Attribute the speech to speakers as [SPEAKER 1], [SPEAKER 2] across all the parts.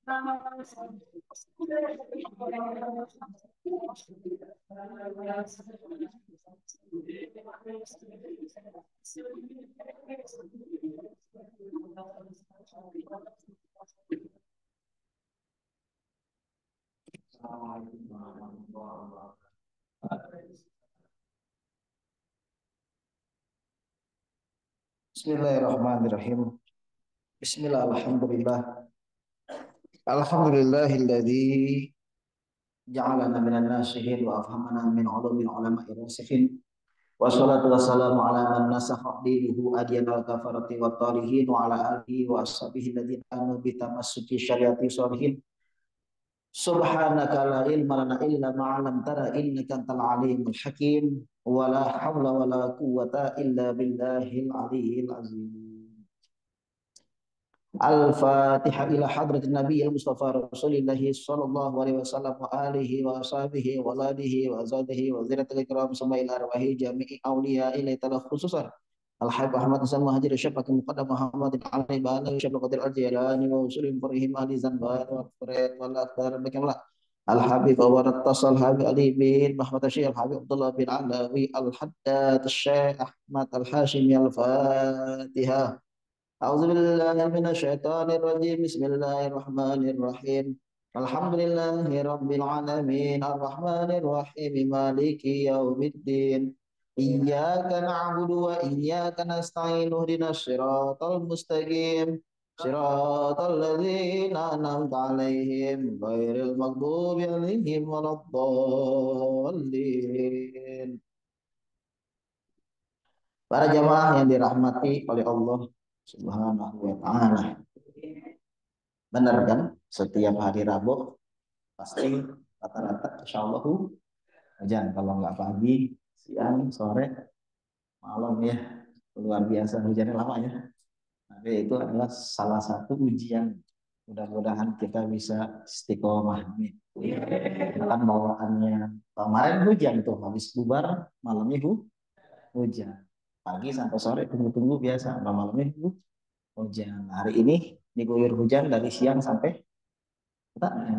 [SPEAKER 1] Bismillahirrahmanirrahim. Bismillah, alhamdulillah. Alhamdulillahilladzi ja'alana minan nasihin wa afhamana min ulumil ulama'i rasihin. Wassalatu wassalamu ala man nasakha dinuhu adyanal kafarati wa talihin wa ala alihi wa ashabihi alladzina amanu bi tamassuki syariati sholihin. Subhanaka la ilma lana illa ma 'allamtana innaka antal alimul hakim. Wa la haula wa la quwwata illa billahil aliyyil azim. Al-Fatihah ila hadratin Nabi al-Mustafa Rasulillah sallallahu alaihi wasallam wa alihi wa sahbihi wa alihi wa azwajihi wa zurriyyatihi kiram sama ila arwahi jami'i awliya ila ta'ala khususan Al-Habib Ahmad Hasan Muhajir Syafaq Muqaddam Muhammad alaihi wa alihi Syafaq Qadir al-Jilani wa usulim farihim ahli zanbar wa farid wal akbar bikamalah Al-Habib wa rattasal Habib Ali bin Muhammad Syekh Al-Habib Abdullah bin Alawi Al-Haddad Syekh Ahmad Al-Hashimi Al-Fatihah. A'udzubillahi minasyaitonir rajim. Bismillahirrahmanirrahim. Alhamdulillahi rabbil alamin arrahmanir rahim maliki yaumiddin. Iyyaka na'budu wa iyyaka nasta'in ihdinas siratal mustaqim. Siratal ladzina an'amta 'alaihim ghairil maghdubi 'alaihim waladdallin. Para jamaah yang dirahmati oleh Allah Subhanahu wa ta'ala. Benar kan? Setiap hari Rabu pasti rata-rata insyaallah hujan. Kalau nggak pagi, siang, sore, malam ya. Luar biasa hujannya lama ya. Tapi itu adalah salah satu ujian. Mudah-mudahan kita bisa istiqomah. Kan bawaannya kemarin hujan tuh habis bubar malamnya hujan. Pagi sampai sore tunggu-tunggu biasa, malamnya hujan. Hari ini diguyur hujan dari siang sampai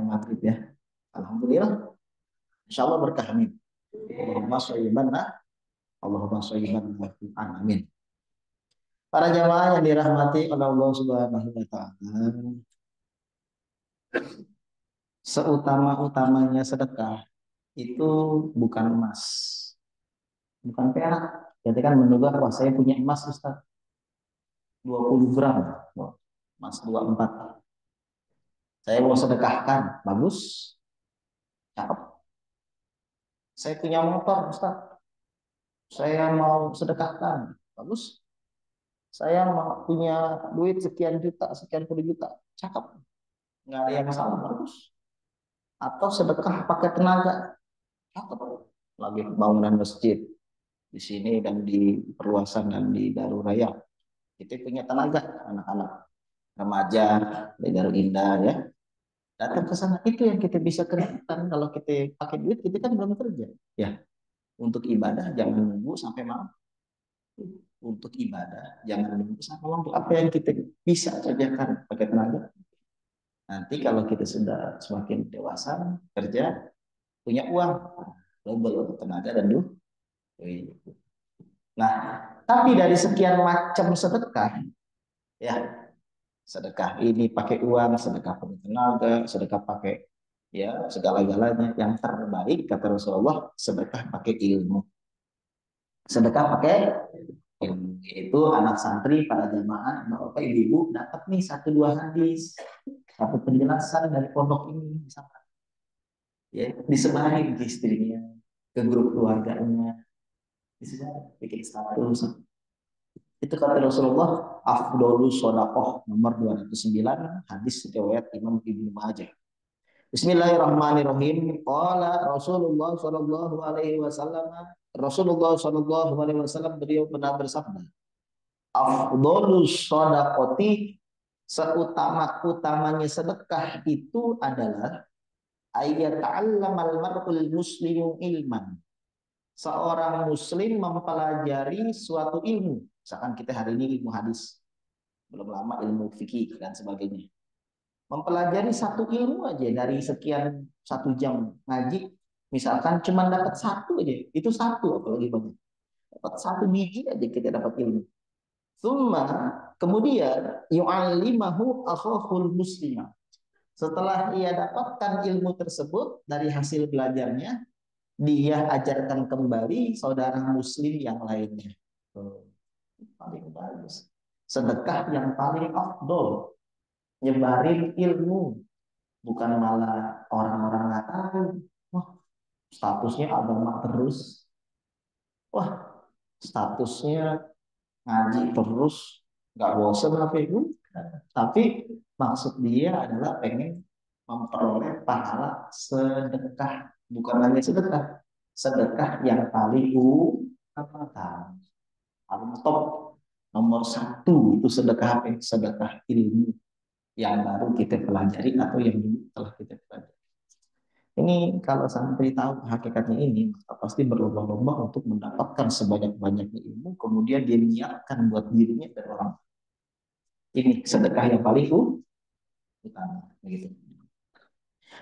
[SPEAKER 1] maghrib ya. Alhamdulillah. Insya Allah berkah amin. Allahumma shayyiban Allahumma shayyiban amin. Para jamaah yang dirahmati oleh Allah Subhanahu wa taala. Seutama-utamanya sedekah itu bukan emas. Bukan perak. Jadi kan menduga wah saya punya emas Ustaz. 20 gram. Emas 24. Saya mau sedekahkan. Bagus. Cakep. Saya punya motor, Ustaz. Saya mau sedekahkan. Bagus. Saya mau punya duit sekian juta, sekian puluh juta. Cakep. Nggak ada yang salah. Bagus. Atau sedekah pakai tenaga. Cakep. Lagi bangunan masjid. Di sini dan di perluasan dan di Darul Raya. Kita punya tenaga, anak-anak remaja di Darul Indah ya. Datang ke sana, itu yang kita bisa kerjakan. Kalau kita pakai duit, kita kan belum kerja ya. Untuk ibadah jangan nunggu sampai malam. Untuk ibadah jangan nunggu sampai malam. Untuk apa yang kita bisa kerjakan pakai tenaga. Nanti kalau kita sudah semakin dewasa kerja, punya uang, double untuk tenaga dan duit. Nah, tapi dari sekian macam sedekah, ya sedekah ini pakai uang, sedekah pakai tenaga, sedekah pakai ya segala-galanya. Yang terbaik kata Rasulullah, sedekah pakai ilmu. Sedekah pakai ilmu. Itu anak santri, para jamaah, bapak ibu dapat nih 1-2 hadis, satu penjelasan dari pondok ini, misalkan. Ya, disebarin ke istrinya, ke grup keluarganya, disebarin, bikin status. Itu kata Rasulullah, afdolus sodakoh nomor 209, hadis riwayat Imam Ibnu Majah. Bismillahirrahmanirrahim. Qala Rasulullah sallallahu alaihi wasallam, Rasulullah sallallahu alaihi wasallam beliau pernah bersabda, afdolus sodakoti, seutama-utamanya sedekah itu adalah ayat ta'allamal mar'ul muslimu ilman. Seorang muslim mempelajari suatu ilmu. Misalkan kita hari ini ilmu hadis, belum lama ilmu fikih dan sebagainya. Mempelajari satu ilmu aja dari sekian 1 jam ngaji, misalkan cuma dapat satu aja, itu satu apalagi banyak. Dapat 1 biji aja kita dapat ilmu. Summa, kemudian yu'allimahu akhahul muslimah. Setelah ia dapatkan ilmu tersebut dari hasil belajarnya, dia ajarkan kembali saudara muslim yang lainnya. Tuh, paling bagus. Sedekah yang paling afdol, nyebarin ilmu, bukan malah orang-orang nggak tahu. Wah, statusnya agama terus. Wah, statusnya ngaji terus, nggak bosan apa itu. Tapi maksud dia adalah pengen memperoleh pahala sedekah, bukan hanya sedekah, sedekah yang paling utama, paling top, nomor satu itu sedekah apa? Sedekah ilmu yang baru kita pelajari atau yang dulu telah kita pelajari. Ini kalau santri tahu hakikatnya ini, maka pasti berlomba-lomba untuk mendapatkan sebanyak-banyaknya ilmu, kemudian dia niatkan buat dirinya dan orang. Ini sedekah yang paling utama. Begitu.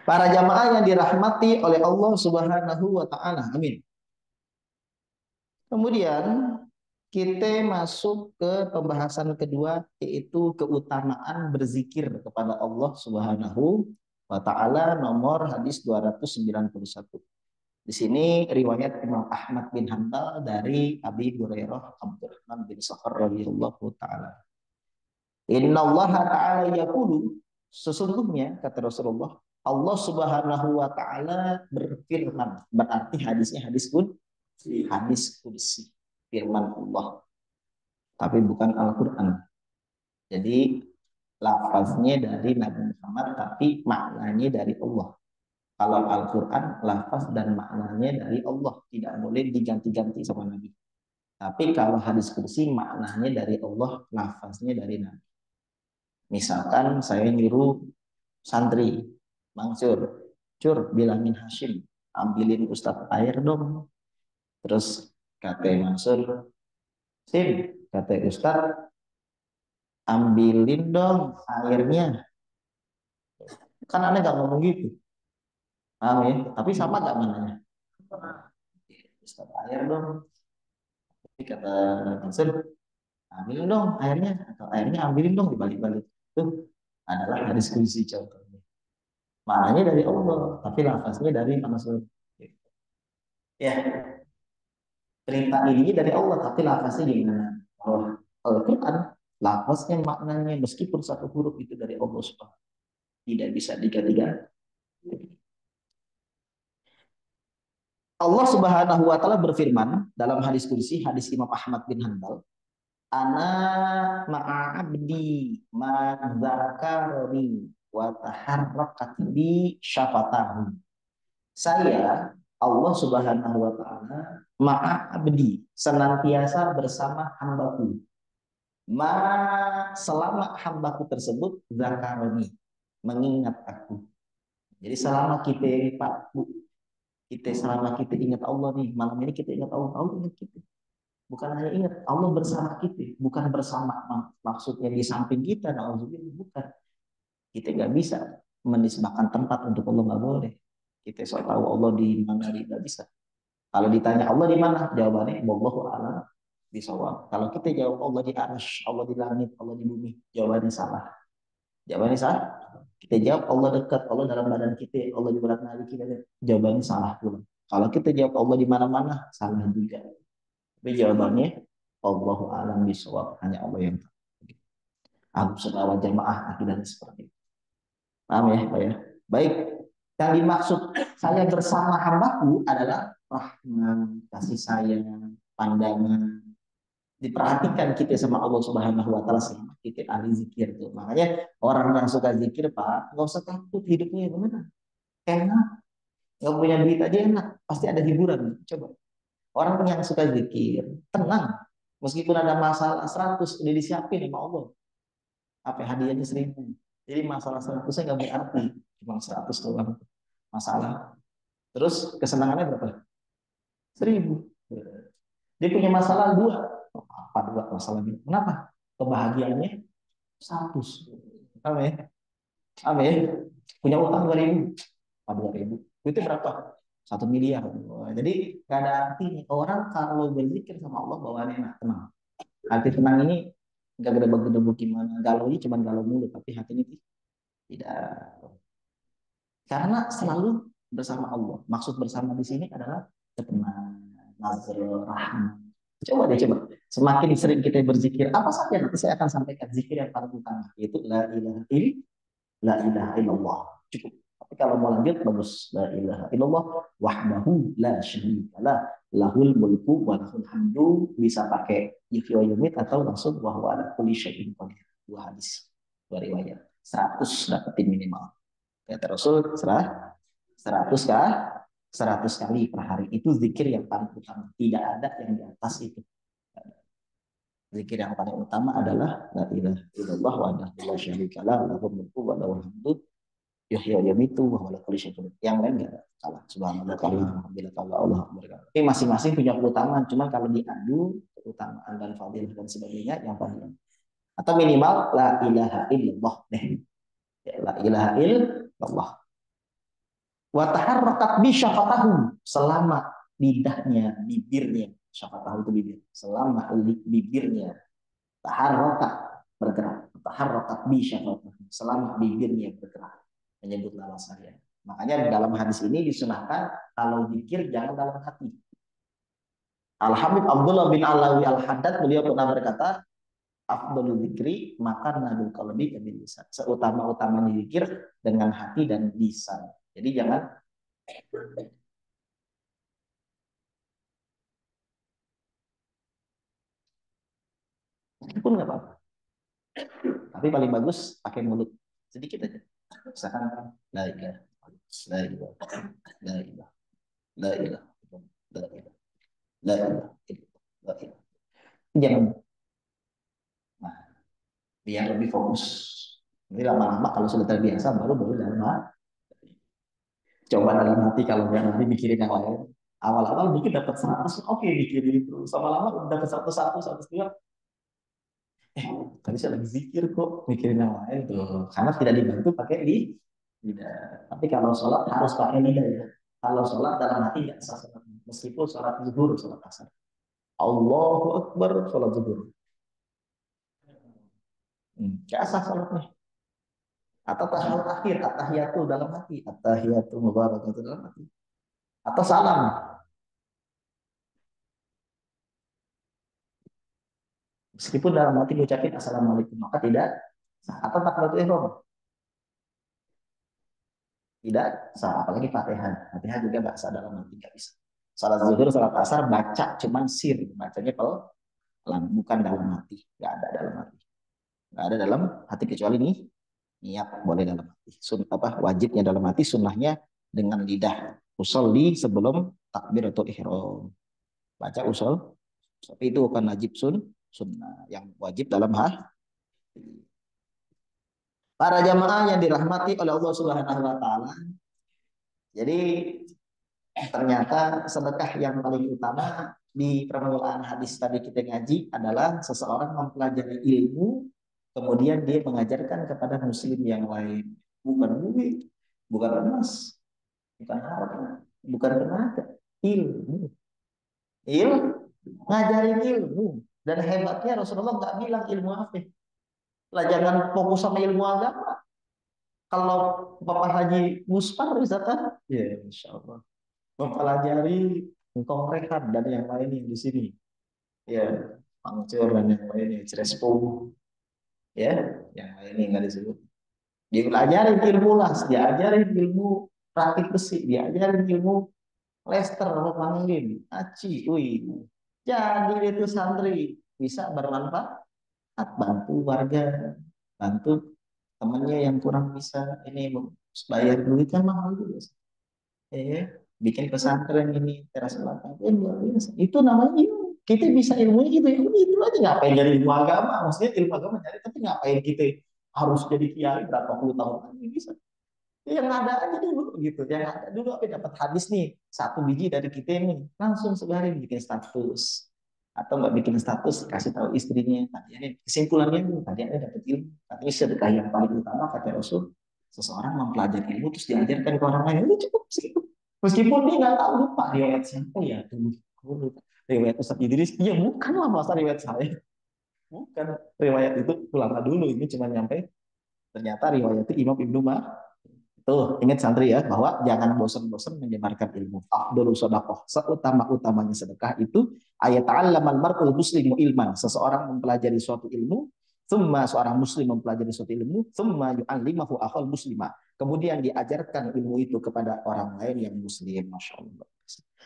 [SPEAKER 1] Para jamaah yang dirahmati oleh Allah Subhanahu wa Ta'ala. Amin. Kemudian kita masuk ke pembahasan kedua, yaitu keutamaan berzikir kepada Allah Subhanahu wa Ta'ala, nomor hadis 291. Di sini riwayat Imam Ahmad bin Hanbal dari Abi Hurairah Abdurrahman bin Sakhar radhiyallahu taala. Inna Allah taala yaqulu, sesungguhnya kata Rasulullah, Allah Subhanahu wa taala berfirman. Berarti hadisnya hadis qudsi, firman Allah, tapi bukan Al-Qur'an. Jadi lafaznya dari Nabi Muhammad tapi maknanya dari Allah. Kalau Al-Quran, lafaz dan maknanya dari Allah. Tidak boleh diganti-ganti sama Nabi. Tapi kalau hadis kursi, maknanya dari Allah, lafaznya dari Nabi. Misalkan saya nyuruh santri, Mangsur, Cur, bilangin Hashim, ambilin Ustadz air dong. Terus kata Mansur, Sim, kata Ustadz, ambilin dong airnya. Kan aneh gak ngomong gitu. Paham ya? Tapi sama gak mananya? Ustadz air dong. Tapi kata Mansur, ambilin dong airnya, atau airnya ambilin dong dibalik-balik. Itu adalah hadis kunci contohnya. Maknanya dari Allah, tapi lafaznya dari manusia. Ya, perintah ini dari Allah, tapi lafaznya gimana? Allah Al-Quran, lafaznya maknanya meskipun satu huruf itu dari Allah Subhanahu, tidak bisa diganti-ganti. Allah Subhanahu wa taala berfirman dalam hadis kursi, hadis Imam Ahmad bin Hanbal, ana ma'abdi ma'zakaroni wa taharrakat bi syafatahu. Saya, Allah Subhanahu wa taala, ma'abdi, senantiasa bersama hambaku. Selama hambaku tersebut zakaroni, mengingat aku. Jadi selama kita Pak Bu, kita selama kita ingat Allah nih, malam ini kita ingat Allah, Allah ingat kita. Bukan hanya ingat, Allah bersama kita, bukan bersama maksudnya di samping kita, na'udzubillah, bukan. Kita nggak bisa menisbahkan tempat untuk Allah, nggak boleh. Kita soal tahu Allah di mana, tidak bisa. Kalau ditanya Allah di mana, jawabannya wallahu a'lam bishawab. Kalau kita jawab Allah di arsy, Allah di langit, Allah di bumi, jawabannya salah. Jawabannya salah. Kita jawab Allah dekat, Allah dalam badan kita, Allah di berat nadi kita, jawabannya salah pula. Kalau kita jawab Allah di mana-mana, salah juga. Tapi jawabannya Allahu a'lam bishawab, hanya Allah yang tahu. Aku sebawa jamaah akidahnya seperti itu. Paham ya, Pak ya? Baik. Yang dimaksud saya bersama hambaku adalah rahmat, kasih sayang, pandangan. Diperhatikan kita sama Allah Subhanahu wa taala selama kita ahli zikir tuh. Makanya orang yang suka zikir, Pak, nggak usah takut hidupnya gimana. Enak. Nggak punya duit aja enak. Pasti ada hiburan. Coba. Orang yang suka zikir, tenang. Meskipun ada masalah 100 udah disiapin sama Allah. Apa hadiahnya 1000. Jadi masalah 100-nya nggak berarti. Cuma 100 doang masalah. Terus kesenangannya berapa? 1000. Dia punya masalah 2. Apa 2 masalahnya? Kenapa? Kebahagiaannya 100. Tahu ya? Amin. Punya utang 2.000, 2.000. Itu berapa? 1 miliar. Jadi nggak ada artinya. Orang kalau berzikir sama Allah bawaannya enak, tenang. Arti tenang ini nggak gede-gede gimana. Galau ini cuma galau mulut, tapi hatinya tidak. Karena selalu bersama Allah. Maksud bersama di sini adalah ketenangan, nazar, rahmat. Coba deh, coba. Semakin sering kita berzikir, apa saja nanti saya akan sampaikan zikir yang paling utama, yaitu la ilaha illallah. Cukup. Tapi kalau mau lanjut bagus, la ilaha illallah wahdahu la syarikalah lahul mulku wa lahul hamdu, bisa pakai yuhyi wa yumiit atau langsung wa huwa ala kulli syai'in qadir. Dua hadis, dua riwayat. 100 dapetin minimal. Kata Rasul, 100 kah? 100 kali per hari. Itu zikir yang paling utama. Tidak ada yang di atas itu. Zikir yang paling utama adalah la ilaha illallah wa la syarikalah lahul mulku wa lahul hamdu yuhyi wa yumiitu wa huwa ala kulli syai'in qadir. Yang lain enggak ada. Kalah. Subhanallah, kalah, alhamdulillah, kalah, Allah akbar. Ini masing-masing punya keutamaan. Cuman kalau diadu keutamaan dan fadilah dan sebagainya yang paling, atau minimal la ilaha illallah deh. La ilaha illallah. Wa taharrakat bi syafatahu, selama lidahnya, bibirnya, syafatahu itu bibir, selama bibirnya taharrakat bergerak, taharrakat bi syafatahu, selama bibirnya bergerak menyebut nama saya. Makanya dalam hadis ini disunahkan kalau zikir jangan dalam hati. Al-Habib Abdullah bin Alawi Al-Haddad beliau pernah berkata, afdalul zikri maka nadul qalbi bil lisan. Seutama-utamanya zikir dengan hati dan lisan. Jadi jangan, itu pun nggak apa-apa. Tapi paling bagus pakai mulut sedikit aja. Misalkan la ilaha, la ilaha, la ilaha, la ilaha, la ilaha, la ilaha, la ilaha. Jangan, nah, biar lebih fokus. Ini lama-lama kalau sudah terbiasa baru baru dalam hati. Coba dalam hati, kalau nggak nanti mikirin yang lain. Awal-awal mungkin dapat 100, oke mikirin itu. Sama lama dapat 101, 102. Tadi saya lagi zikir kok, mikirin yang lain tuh. Karena tidak dibantu pakai lidah. Tapi kalau sholat harus pakai lidah ya. Kalau sholat dalam hati nggak sah sholat. Meskipun sholat zuhur, sholat asar. Allahu Akbar, sholat zuhur. Nggak sah sholatnya. Atau tahiyat akhir, at-tahiyatu dalam hati. At-tahiyatu mubarakatuh dalam hati. Atau salam. Meskipun dalam hati mengucapkan assalamualaikum, maka tidak sah. Atau takbiratul ihram. Tidak sah, apalagi Fatihah. Fatihah juga nggak sah dalam hati, nggak bisa. Salat zuhur, salat asar baca cuman sir, bacanya pelan, bukan dalam hati, nggak ada dalam hati, nggak ada dalam hati kecuali nih niat boleh dalam hati. Apa wajibnya dalam hati, sunnahnya dengan lidah. Usolli sebelum takbiratul ihram, baca usul, tapi itu bukan wajib sunnah, yang wajib dalam hati. Para jamaah yang dirahmati oleh Allah Subhanahu wa taala. Jadi ternyata sedekah yang paling utama di permulaan hadis tadi kita ngaji adalah seseorang mempelajari ilmu, kemudian dia mengajarkan kepada muslim yang lain. Bukan duit, bukan emas, bukan harta, bukan tenaga, ilmu. Ngajarin ilmu. Dan hebatnya Rasulullah nggak bilang ilmu apa. Lah jangan fokus sama ilmu agama. Kalau Bapak Haji Muspar misalkan, ya Insya Allah mempelajari kongrekan dan yang lainnya di sini, ya Pangcur dan yang lainnya, Crespo, ya yang lainnya nggak disebut. Dia belajarin ilmu las, dia ajarin ilmu rakit besi, dia ajarin ilmu lester, manggil, aci, wih. Jadi itu santri bisa bermanfaat, bantu warga, bantu temannya yang kurang bisa ini bayar duit kan mahal juga. Ya, bikin pesantren ini teras belakang luar biasa. Itu namanya ilmu. Kita bisa ilmunya gitu, itu aja, ngapain jadi ilmu agama? Maksudnya ilmu agama cari, tapi ngapain kita harus jadi kiai berapa puluh tahun lagi bisa? Yang ada aja dulu gitu, yang ada dulu, apa dapat hadis nih 1 biji dari kita ini, langsung sehari bikin status, atau nggak bikin status kasih tahu istrinya. Tadi kesimpulannya tadi ada dapat ilmu, tapi sedekah yang paling utama kata Rasul Seseorang mempelajari ilmu terus diajarkan ke orang lain, itu cukup sih. Meskipun dia nggak tahu, lupa riwayat siapa ya, tuh riwayat Ustaz Idris, ya bukanlah masa riwayat saya, bukan riwayat itu ulama dulu, ini cuma nyampe ternyata riwayat itu Imam Ibnu Tuh, ingat santri ya, bahwa jangan bosan-bosan menyebarkan ilmu. Afdhalu sadaqah, seutama-utamanya sedekah itu ayat ta'allamal mar'ul muslimu ilman. Seseorang mempelajari suatu ilmu, thumma seorang muslim mempelajari suatu ilmu, thumma yu'allimahu akhal muslimah. Kemudian diajarkan ilmu itu kepada orang lain yang muslim. Masya Allah.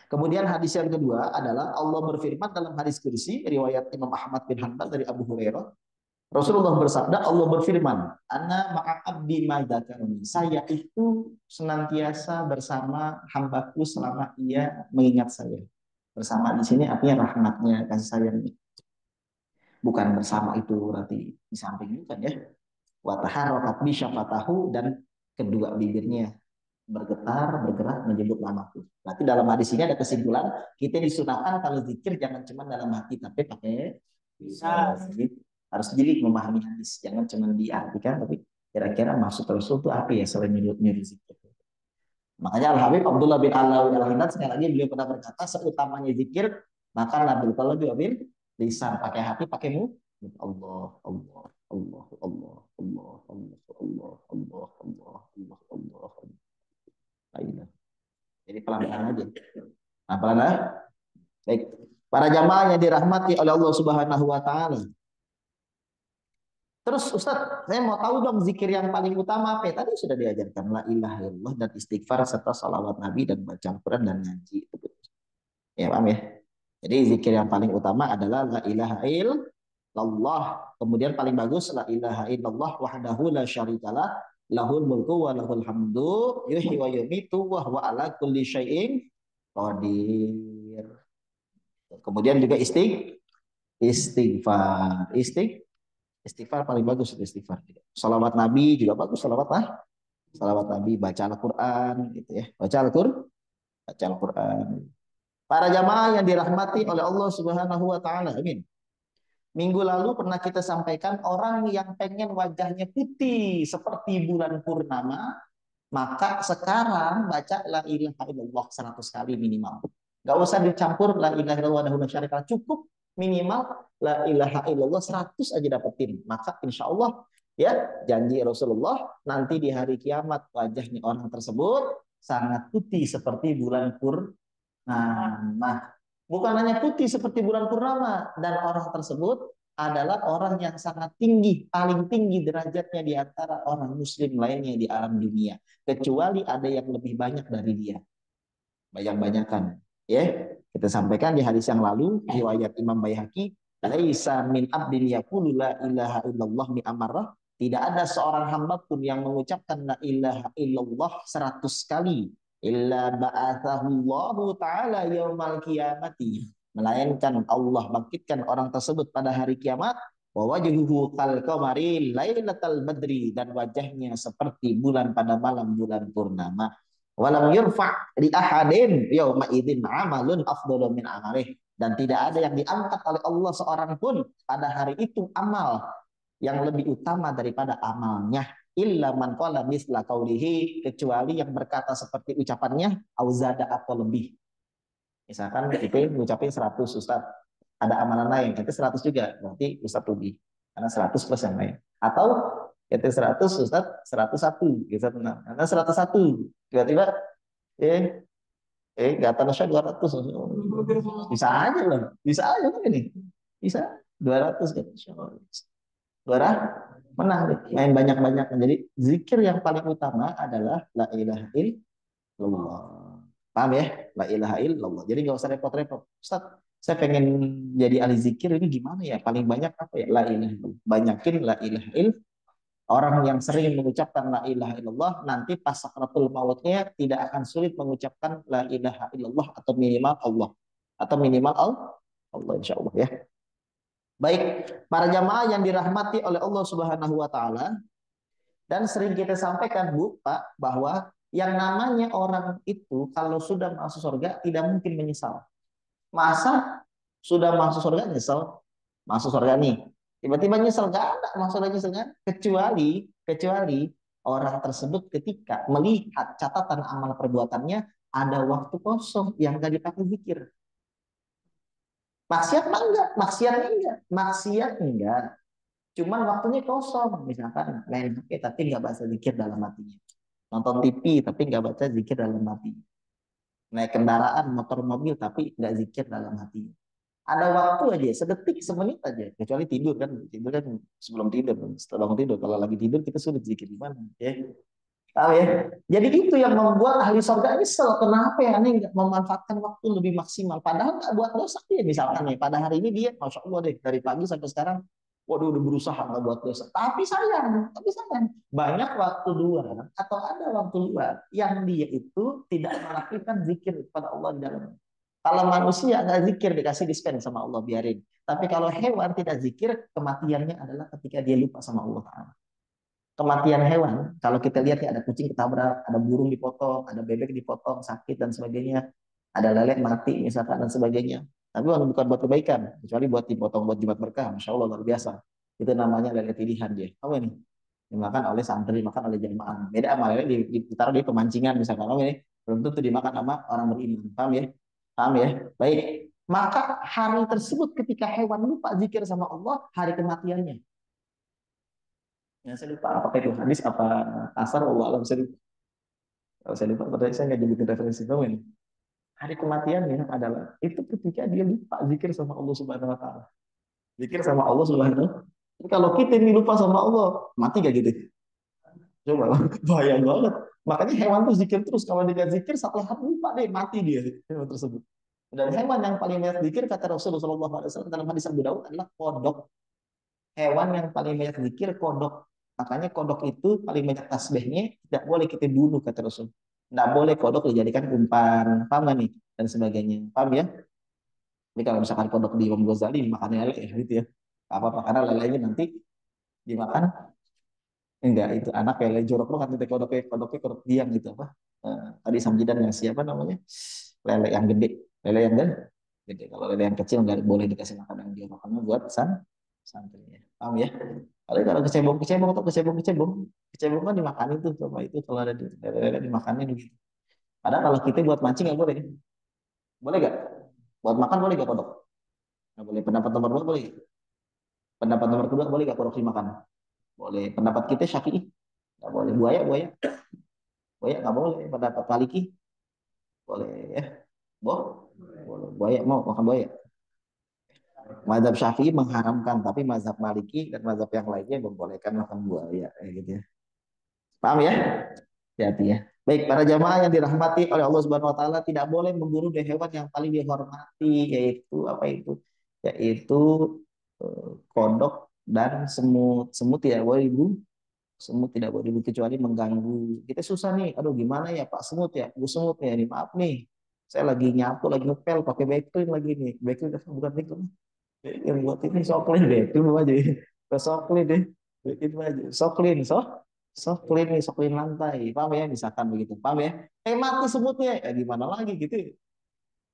[SPEAKER 1] Kemudian hadis yang kedua adalah Allah berfirman dalam hadis kursi riwayat Imam Ahmad bin Hanbal dari Abu Hurairah. Rasulullah bersabda, Allah berfirman, Ana ma'abdi ma'idhakaruni. Saya itu senantiasa bersama hambaku selama ia mengingat saya. Bersama di sini artinya rahmatnya, kasih sayangnya. Bukan bersama itu berarti di samping bukan ya. Wataharokat bisyafatahu dan kedua bibirnya bergerak menyebut namaku. Berarti dalam hadis ini ada kesimpulan, kita disunahkan kalau zikir jangan cuma dalam hati, tapi pakai bisa. Harus jeli memahami hadis, jangan cuma diartikan, tapi kira-kira maksud Rasul itu apa ya selain nyuruh zikir. Makanya Al Habib Abdullah bin Alawi Al Hindad sekali lagi beliau pernah berkata, seutamanya zikir maka nabil kalau bil lisan, pakai hati, pakai mulut. Allah, Allah, Allah, Allah, Allah, Allah, Allah, Allah, Allah, Allah, Allah, Allah. Jadi pelan-pelan aja. Nah, pelan-pelan. Baik. Para jamaah yang dirahmati oleh Allah Subhanahu wa taala. Terus Ustadz, saya mau tahu dong zikir yang paling utama apa ya? Tadi sudah diajarkan la ilaha illallah dan istighfar serta salawat Nabi dan baca Al-Quran dan ngaji. Ya paham ya? Jadi zikir yang paling utama adalah la ilaha illallah. Kemudian paling bagus la ilaha illallah wahdahu la syarikalah lahul mulku wa lahul hamdu yuhyi wa yumitu wa huwa ala kulli syai'in qadir. Kemudian juga istighfar. Istighfar paling bagus istighfar. Salawat Nabi juga bagus salawat Nabi, baca Al-Qur'an gitu ya. Baca Al-Qur'an. Para jamaah yang dirahmati oleh Allah Subhanahu wa taala. Amin. Minggu lalu pernah kita sampaikan orang yang pengen wajahnya putih seperti bulan purnama, maka sekarang baca la ilaha illallah 100 kali minimal. Gak usah dicampur la ilaha illallah wahdahu la syarikalah, cukup minimal la ilaha illallah 100 aja dapetin. Maka insya Allah ya janji Rasulullah nanti di hari kiamat wajahnya orang tersebut sangat putih seperti bulan purnama. Bukan hanya putih seperti bulan purnama, dan orang tersebut adalah orang yang sangat tinggi, paling tinggi derajatnya di antara orang muslim lainnya di alam dunia. Kecuali ada yang lebih banyak dari dia. Banyak-banyakan. Ya, kita sampaikan di hadis yang lalu, riwayat Imam Baihaqi, laisa min abdin yaqulu la ilaha illallah mi amarrah. Tidak ada seorang hamba pun yang mengucapkan la ilaha illallah 100 kali illa ba'athahullahu ta'ala yaumal qiyamati, melainkan Allah bangkitkan orang tersebut pada hari kiamat wa wajhuhu kal qamari lailatal badri, dan wajahnya seperti bulan pada malam bulan purnama. Walam yurfa li ahadin yauma idzin amalun afdalu min amalih, dan tidak ada yang diangkat oleh Allah seorang pun pada hari itu amal yang lebih utama daripada amalnya, illa man qala misla qaulihi, kecuali yang berkata seperti ucapannya auzada atau lebih. Misalkan kita ngucapin 100 Ustaz, ada amalan lain itu 100 juga, berarti Ustaz lebih karena 100 plus yang lain. Atau itu 100 Ustaz 101 Ustaz tenang karena 101 tiba-tiba enggak tahu 200, bisa aja loh, bisa aja kan ini, bisa 200 gitu. 200 menang deh. Main banyak-banyak. Jadi zikir yang paling utama adalah la ilaha illallah. Paham ya? La ilaha illallah. Jadi nggak usah repot-repot. Ustaz, saya pengen jadi ahli zikir, ini gimana ya? Paling banyak apa ya? La ilaha illallah. Banyakin la ilaha illallah. Orang yang sering mengucapkan la ilaha illallah nanti pas sakratul mautnya tidak akan sulit mengucapkan la ilaha illallah atau minimal Allah. Atau minimal Allah insya Allah ya. Baik, para jamaah yang dirahmati oleh Allah Subhanahu wa taala, dan sering kita sampaikan Bu, Pak, bahwa yang namanya orang itu kalau sudah masuk surga tidak mungkin menyesal. Masa sudah masuk surga nyesel? Masuk surga nih, tiba-tiba nyesel, gak ada masuk surga nyesel kan? Kecuali orang tersebut ketika melihat catatan amal perbuatannya ada waktu kosong yang gak dipakai zikir. Maksiat mah enggak, maksiat enggak. Cuman waktunya kosong, misalkan main HP tapi nggak baca zikir dalam hatinya, nonton TV tapi nggak baca zikir dalam hatinya, naik kendaraan motor mobil tapi nggak zikir dalam hatinya. Ada waktu aja, sedetik, semenit aja. Kecuali tidur kan sebelum tidur, setelah bangun tidur. Kalau lagi tidur kita sulit zikir gimana? Ya, tahu ya. Jadi itu yang membuat ahli surga nyesel. Kenapa ya aneh nggak memanfaatkan waktu lebih maksimal? Padahal nggak buat dosa dia misalkan nih. Pada hari ini dia, masya Allah deh, dari pagi sampai sekarang, waduh udah berusaha nggak buat dosa. Tapi sayang, banyak waktu luar atau ada waktu luar yang dia itu tidak melakukan zikir kepada Allah di dalamnya. Kalau manusia nggak zikir dikasih dispen sama Allah biarin. Tapi kalau hewan tidak zikir, kematiannya adalah ketika dia lupa sama Allah Taala. Kematian hewan, kalau kita lihat ya ada kucing ketabrak, ada burung dipotong, ada bebek dipotong, sakit dan sebagainya, ada lele mati misalkan dan sebagainya. Tapi bukan buat kebaikan, kecuali buat dipotong buat jimat berkah, masya Allah luar biasa. Itu namanya lele pilihan dia. Apa ini? Dimakan oleh santri, dimakan oleh jamaah. Beda sama lele ditaruh di pemancingan misalkan. Oh ini belum tentu dimakan sama orang beriman. Paham ya? Paham ya? Baik. Maka hari tersebut ketika hewan lupa zikir sama Allah, hari kematiannya. Ya, saya lupa apakah itu hadis apa asar Allah alam saya lupa. Kalau saya lupa, padahal saya nggak nyebutin referensi kamu ini. Hari kematiannya adalah itu ketika dia lupa zikir sama Allah Subhanahu Wa Taala. Zikir sama Allah Subhanahu. Jadi kalau kita ini lupa sama Allah, mati gak gitu? Coba, bahaya banget. Makanya hewan tuh zikir terus. Kalau dia gak zikir, satu hari lupa deh, mati dia hewan tersebut. Dan hewan yang paling banyak zikir kata Rasulullah SAW dalam hadis Abu Daud adalah kodok. Hewan yang paling banyak zikir kodok. Makanya kodok itu paling banyak tasbihnya tidak boleh kita bunuh kata Rasul. Tidak boleh kodok dijadikan umpan, paham gak nih? Dan sebagainya. Paham ya? Jadi kalau misalkan kodok di Imam Ghazali makan lele ya gitu ya. Apa-apa karena lelenya nanti dimakan enggak itu anak lele jorok banget nanti kodok diam gitu apa? Tadi samjidan yang siapa namanya? Lele yang gede, lele yang gede. Kalau lele yang kecil nggak boleh dikasih makan yang jorok karena buat santrinya. Paham ya? Kalau kecebong kan dimakan itu coba itu kalau ada di lele dimakannya begitu. Padahal kalau kita buat mancing nggak boleh. Boleh nggak? Buat makan boleh nggak kodok? Nggak boleh. Pendapat nomor dua boleh. Pendapat nomor kedua boleh nggak kodok dimakan? Boleh. Pendapat kita Syafi'i nggak boleh. Buaya buaya nggak boleh. Pendapat Maliki boleh ya. Boh, boleh. Buaya mau makan buaya. Mazhab Syafi'i mengharamkan, tapi mazhab Maliki dan mazhab yang lainnya membolehkan makan buaya, kayak gitu ya. Paham ya? Hati ya. Baik, para jamaah yang dirahmati oleh Allah Subhanahu wa taala tidak boleh memburu hewan yang paling dihormati yaitu apa itu? Yaitu kodok dan semut. Semut tidak boleh dibunuh. Semut tidak boleh dibunuh kecuali mengganggu. Kita susah nih. Aduh, gimana ya Pak Semut ya? Bu Semut ya, ini maaf nih. Saya lagi nyapu, lagi ngepel pakai backclean lagi nih. Backclean bukan backclean. Yang buat ini soklin deh, itu aja. Soklin deh, itu aja. Soklin nih, soklin lantai. Paham ya? Misalkan begitu. Paham ya? Mati semutnya. Ya gimana lagi gitu.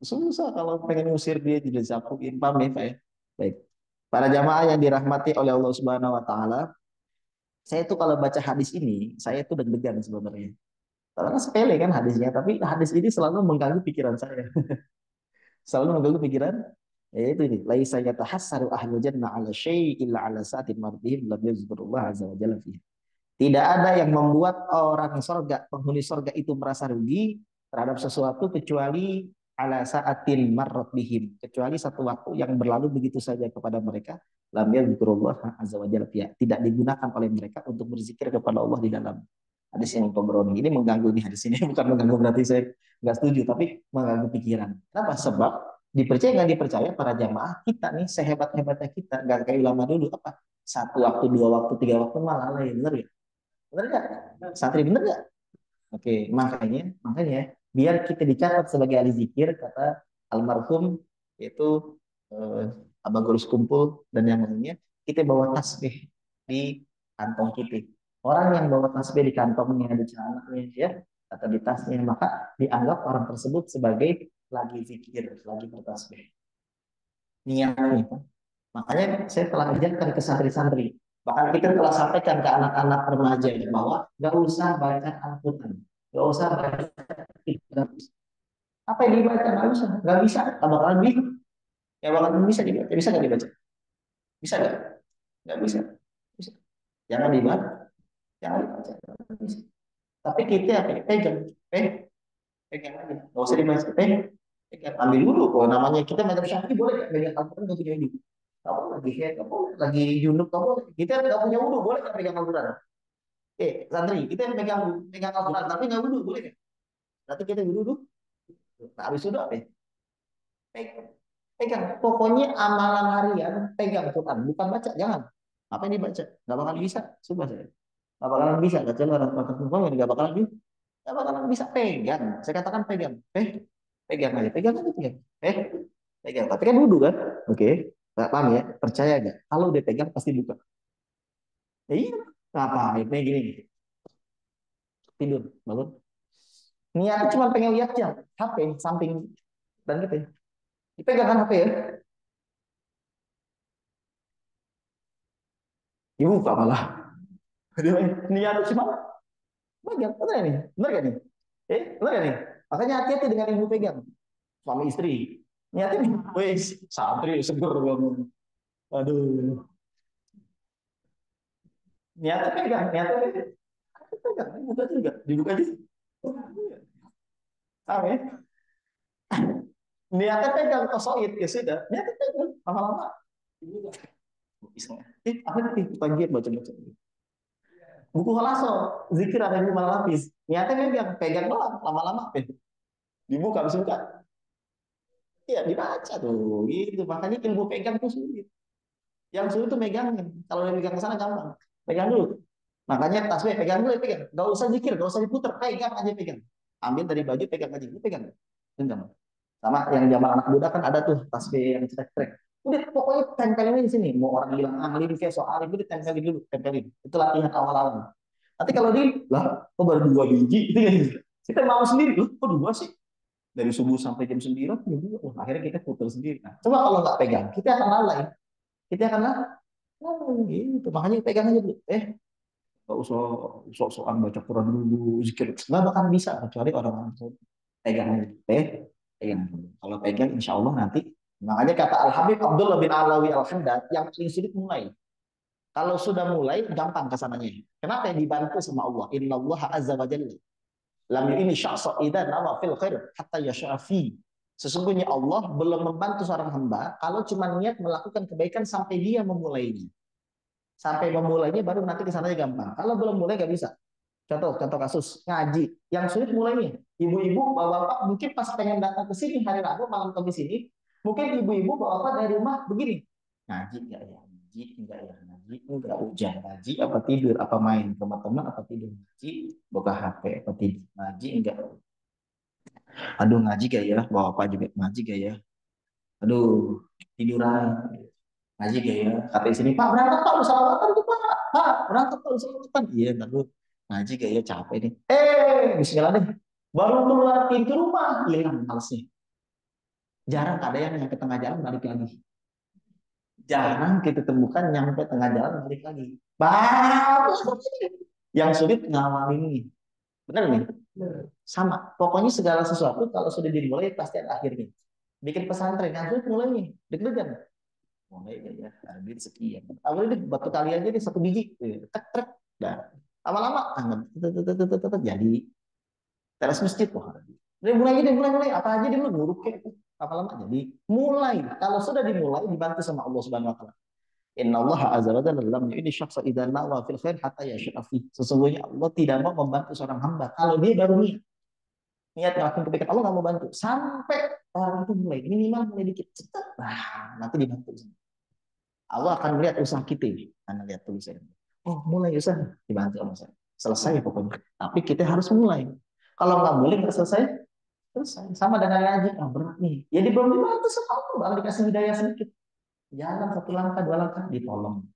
[SPEAKER 1] Susah kalau pengen ngusir dia jadi sapuin. Paham ya, Pak ya? Baik. Para jamaah yang dirahmati oleh Allah Subhanahu wa taala, saya tuh kalau baca hadis ini, saya tuh deg-degan sebenarnya. Karena sepele kan hadisnya, tapi hadis ini selalu mengganggu pikiran saya. Selalu mengganggu pikiran yaitu ini laisa yatahassaru ahlul jannah ala syai' illa ala sa'atin mardihim lam yazkurullah azza wa jalla fihi. Tidak ada yang membuat orang surga, penghuni surga itu merasa rugi terhadap sesuatu kecuali ala sa'atin marrat bihim, kecuali satu waktu yang berlalu begitu saja kepada mereka lam yazkurullah azza wa jalla fihi. Tidak digunakan oleh mereka untuk berzikir kepada Allah di dalam hadis yang pemberoni. Ini mengganggu nih hadis ini bukan mengganggu berarti saya nggak setuju tapi mengganggu pikiran. Kenapa? Sebab dipercaya nggak dipercaya para jamaah kita nih sehebat hebatnya kita nggak kayak ulama dulu apa satu waktu dua waktu tiga waktu malah lain bener ya bener nggak santri bener nggak oke makanya biar kita dicatat sebagai ahli zikir kata almarhum yaitu abang gurus kumpul dan yang lainnya kita bawa tasbih di kantong kita orang yang bawa tasbih di kantongnya di celananya ya atau di tasnya maka dianggap orang tersebut sebagai lagi zikir lagi bertasbih niatnya. Makanya saya telah ajarkan ke santri-santri. Bahkan kita telah sampaikan ke anak-anak remaja bahwa nggak usah baca Al-Quran, nggak usah baca kitab. Apa yang dibaca nggak bisa, nggak bakalan bisa, nggak bakalan bisa dibaca, bisa nggak dibaca, bisa nggak bisa, bisa. Jangan dibaca, jangan dibaca, nggak bisa. Tapi kita apa? Pegang, pegang aja, nggak usah dibaca, pegang, ambil dulu. Kalau namanya kita madzhab Syafi'i boleh nggak pegang Al-Quran nggak punya wudhu? Kamu lagi head, kamu lagi junub, kamu kita nggak punya wudhu boleh nggak pegang Al-Quran? Santri, kita yang pegang pegang Al-Quran tapi nggak wudhu boleh nggak? Berarti kita wudhu dulu. Nah, habis wudhu apa? Pegang. Pegang. Pokoknya amalan harian pegang Quran, bukan baca, jangan. Apa yang dibaca? Nggak bakalan bisa, sumpah saya. Nggak bakalan bisa, kecuali orang tua nggak bakalan bisa. Nggak bakalan bisa pegang. Saya katakan pegang. Pegang aja, pegang aja, pegang. Pegang. Tapi kan wudhu kan? Oke. Nggak paham ya? Percaya nggak? Kalau dia pegang pasti buka. Ya, iya. Apa? Ini gini, tidur, bangun. Niatnya cuma pengen lihat jam, HP, samping, dan gitu. Dipegang kan HP ya? Dibuka malah. Niatnya cuma pegang, bener nih? Bener gak nih? Bener gak nih? Makanya hati-hati dengan ibu pegang. Suami istri. Niatnya nih, wes, santri, seger bangun. Aduh. Niatnya pegang, niatnya pegang. Dibuka juga, dibuka juga. Paham ya? Niatnya pegang, kosoid, ya sudah. Niatnya pegang, lama-lama. Dibuka. Iseng. Apa nih? Pagi baca-baca. Buku halaso, zikir ada di malam lapis. Niatnya pegang, pegang doang, lama-lama dibuka, bisa buka. Iya, dibaca tuh, gitu. Makanya ilmu pegang tuh sulit. Yang sulit tuh megangnya. Kalau dia pegang ke sana gampang. Pegang dulu. Makanya tasbih pegang dulu, pegang. Gak usah zikir, gak usah diputer, pegang aja pegang. Ambil dari baju, pegang aja. Ini pegang. Genggam. Sama yang zaman anak muda kan ada tuh tasbih yang cekrek-cekrek. Udah pokoknya tempelin di sini. Mau orang bilang ahli kayak soal itu ditempelin dulu, tempelin. Itu latihan awal-awal. Nanti kalau lah, kok baru 2 biji, gitu ya. Kita mau sendiri, loh, kok dua sih? Dari subuh sampai jam 9, ya dua. Wah, akhirnya kita putar sendiri. Nah, coba kalau nggak pegang, kita akan lalai. Kita akan lalai, gitu. Makanya pegang aja dulu. Nggak usah sok-sokan baca Quran dulu, zikir. Nggak bakal bisa, kecuali orang-orang pegang aja. Pegang. Kalau pegang, insya Allah nanti. Makanya kata Al-Habib Abdullah bin Alawi Al-Khandad, yang paling sulit mulai. Kalau sudah mulai, gampang kesananya. Kenapa yang dibantu sama Allah? Inna Allah azza wa jalla lam ini syaksa idza nawa fil khair hatta yashafi. Sesungguhnya Allah belum membantu seorang hamba kalau cuma niat melakukan kebaikan sampai dia memulainya. Sampai memulainya baru nanti kesananya gampang. Kalau belum mulai nggak bisa. Contoh kasus ngaji yang sulit mulainya. Ibu-ibu, bapak-bapak mungkin pas pengen datang ke sini hari Rabu malam ke sini, mungkin ibu-ibu bapak dari rumah begini. Ngaji nggak ya? Ngaji enggak ya? Ngaji enggak, hujan ngaji apa tidur apa main ke teman apa tidur ngaji buka HP apa tidur ngaji enggak. Aduh ngaji gak ya? Bawa apa juga ngaji gak ya? Aduh tiduran ngaji gak ya? Kata sini Pak berangkat Pak usahawan tuh Pak. Pak berangkat Pak usahawan. Iya lalu ngaji gak ya capek nih. Bismillah deh. Baru keluar pintu rumah hilang malesnya. Jarang ada yang nyampe tengah jalan balik lagi. Jarang kita temukan nyampe tengah jalan balik lagi. Bagus. Yang sulit ngawalin ini. Benar nih? Sama. Pokoknya segala sesuatu kalau sudah dimulai pasti ada akhirnya. Bikin pesantren yang sulit mulainya. Deg-degan. Mulai ya, duit sekian. Awalnya deh, batu kali aja deh 1 biji. Tek, tek. Dan lama-lama jadi teras masjid. Wah, dia mulai aja deh, mulai. Apa aja dia nguruk kayak itu. Lama-lama jadi mulai. Kalau sudah dimulai dibantu sama Allah Subhanahu wa taala. Inna Allah azza wa jalla lam yu'ini syakhsa idza nawa fil khair hatta yashrafi. Sesungguhnya Allah tidak mau membantu seorang hamba kalau dia baru niat ngelakuin kebaikan, Allah nggak mau bantu sampai orang itu mulai minimal mulai dikit cepat, nah nanti dibantu. Allah akan melihat usaha kita. Anda lihat tulisan, oh mulai usaha dibantu sama saya, selesai pokoknya. Tapi kita harus mulai. Kalau nggak mulai nggak selesai, selesai. Sama dengan ngaji, berat nih. Jadi belum dibantu sama Allah, baru dikasih hidayah sedikit. Jalan 1 langkah, 2 langkah, ditolong.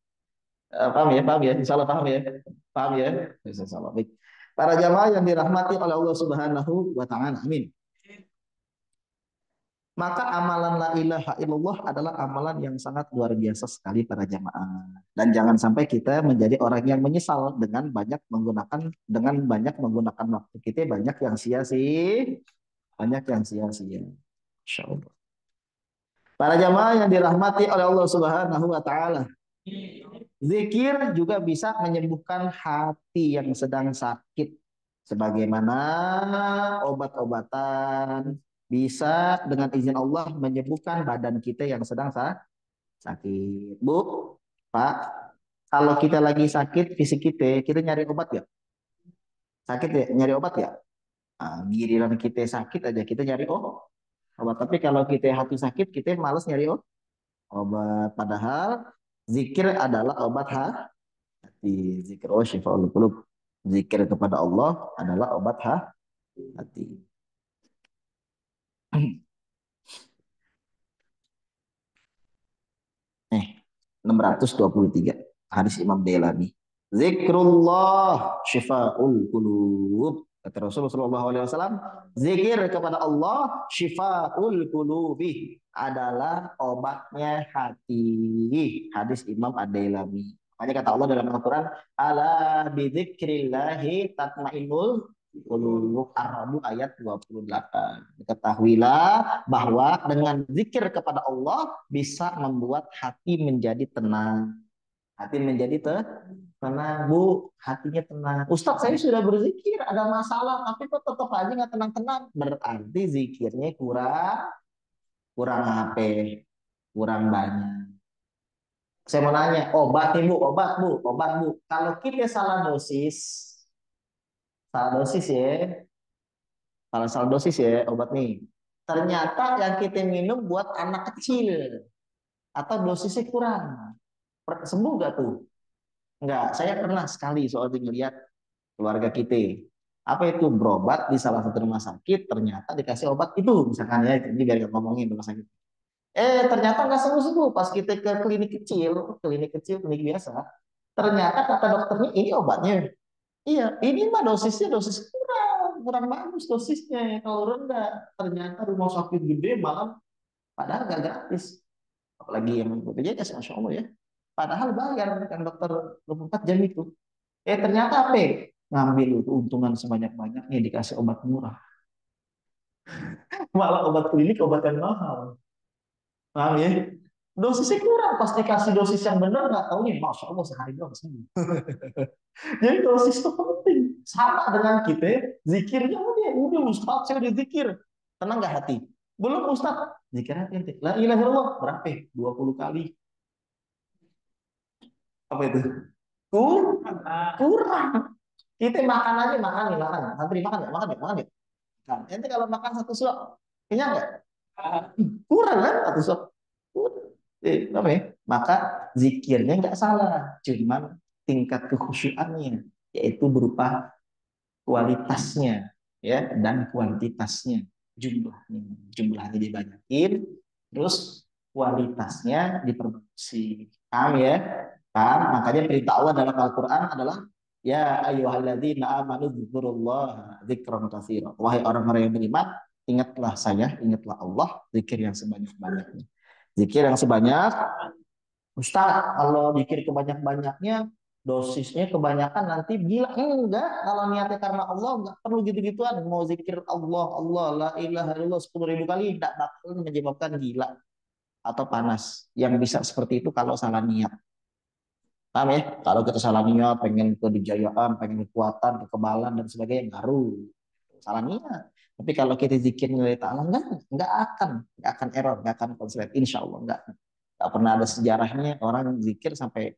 [SPEAKER 1] Paham ya, insya Allah paham ya, insya Allah. Baik. Para jamaah yang dirahmati oleh Allah Subhanahu wa Ta'ala, amin. Maka amalan la ilaha illallah adalah amalan yang sangat luar biasa sekali para jamaah. Dan jangan sampai kita menjadi orang yang menyesal dengan banyak menggunakan waktu kita banyak yang sia-sia, banyak yang sia-sia. Insya Allah. Para jamaah yang dirahmati oleh Allah Subhanahu wa taala. Zikir juga bisa menyembuhkan hati yang sedang sakit. Sebagaimana obat-obatan bisa dengan izin Allah menyembuhkan badan kita yang sedang sakit. Bu, Pak, kalau kita lagi sakit fisik kita nyari obat ya? Sakit ya, nyari obat ya? Nah, giliran kita sakit aja kita nyari obat. Tapi kalau kita hati sakit, kita males nyari obat. Padahal zikir adalah obat hati. Zikir syifaul qulub. Zikir kepada Allah adalah obat hati. Eh, 623 hadis Imam Dailami. Zikrullah syifaul qulub. Kata Rasulullah SAW, zikir kepada Allah syifaul qulubi adalah obatnya hati. Hadis Imam Ad-Dailami. Makanya kata Allah dalam Al-Quran, ala bidzikrillahi tatmainnul qulub. Ar-Ra'd ayat 28. Ketahuilah bahwa dengan zikir kepada Allah bisa membuat hati menjadi tenang. Hati menjadi tenang, Bu. Hatinya tenang. Ustadz, saya sudah berzikir, ada masalah, tapi kok tetap aja nggak tenang-tenang. Berarti zikirnya kurang, kurang apa? Kurang banyak. Saya mau nanya, obat nih Bu, obat Bu, obat Bu. Kalau kita salah dosis ya, salah dosis ya obat nih. Ternyata yang kita minum buat anak kecil atau dosisnya kurang. Sembuh gak tuh? Enggak, saya pernah sekali soal ngeliat keluarga kita. Apa itu berobat di salah satu rumah sakit, ternyata dikasih obat itu, misalkan ya, ini biar nggak ngomongin rumah sakit. Ternyata nggak sembuh-sembuh. Pas kita ke klinik kecil, klinik biasa, ternyata kata dokternya ini obatnya. Iya, ini mah dosisnya dosis kurang, kurang bagus dosisnya. Kalau rendah, ternyata rumah sakit gede malah padahal nggak gratis. Apalagi yang BPJS, Masya Allah ya. Padahal bayar kan dokter 24 jam itu. Ternyata apa? Ngambil keuntungan sebanyak-banyaknya dikasih obat murah. Malah obat klinik obat yang mahal. Paham ya? Dosisnya kurang. Pas dikasih dosis yang benar nggak tahu nih. Masya Allah sehari doang sembuh. Jadi dosis itu penting. Sama dengan kita, zikirnya udah Ustaz, saya udah zikir. Tenang nggak hati? Belum Ustaz. Zikir hati. La ilaha illallah. Berapa? 20 kali. Apa itu? Kurang. Kita makan aja, makan nih, makan. Santri makan nggak? Makan nggak? Makan nggak? Nah, nanti kalau makan satu suap, kenyang nggak? Kurang kan satu suap? Apa ya? Maka zikirnya nggak salah, cuman tingkat kekhusyuannya, yaitu berupa kualitasnya, ya, dan kuantitasnya, jumlahnya, jumlahnya dibanyakin, terus kualitasnya diperbaiki. Paham ya? Paham? Makanya perintah Allah dalam Al-Quran adalah ya ayyuhalladzina amanu dzikurullaha dzikran katsira. Wahai orang-orang yang beriman, ingatlah saya, ingatlah Allah, zikir yang sebanyak-banyaknya. Zikir yang sebanyak, Ustaz, kalau zikir kebanyak-banyaknya, dosisnya kebanyakan nanti gila. Enggak, kalau niatnya karena Allah, enggak perlu gitu-gituan. Mau zikir Allah, Allah, la ilaha illallah 10.000 kali, enggak bakal menyebabkan gila atau panas. Yang bisa seperti itu kalau salah niat. Paham ya? Kalau kita salah niat, pengen kedijayaan, pengen kekuatan, kekebalan, dan sebagainya, baru salah niat. Tapi kalau kita zikir nilai ta'ala, enggak akan error, enggak akan konslet. Insya Allah, enggak pernah ada sejarahnya orang zikir sampai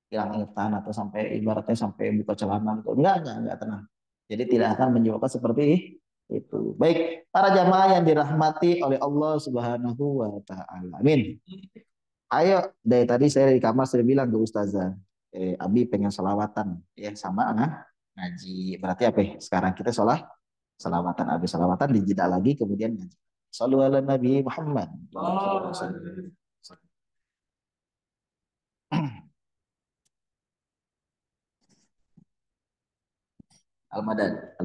[SPEAKER 1] hilang ingatan atau sampai ibaratnya sampai buka celana gitu. Enggak, tenang. Jadi tidak akan menyebabkan seperti itu. Baik, para jamaah yang dirahmati oleh Allah Subhanahu wa taala. Amin. Ayo, dari tadi saya di kamar sudah bilang ke Ustazah, Abi pengen selawatan, ya sama ngaji. Berarti apa? Ya? Sekarang kita selawatan, Abi selawatan dijeda lagi kemudian ngaji. Sallu ala Nabi Muhammad. Oh. Al-Madad.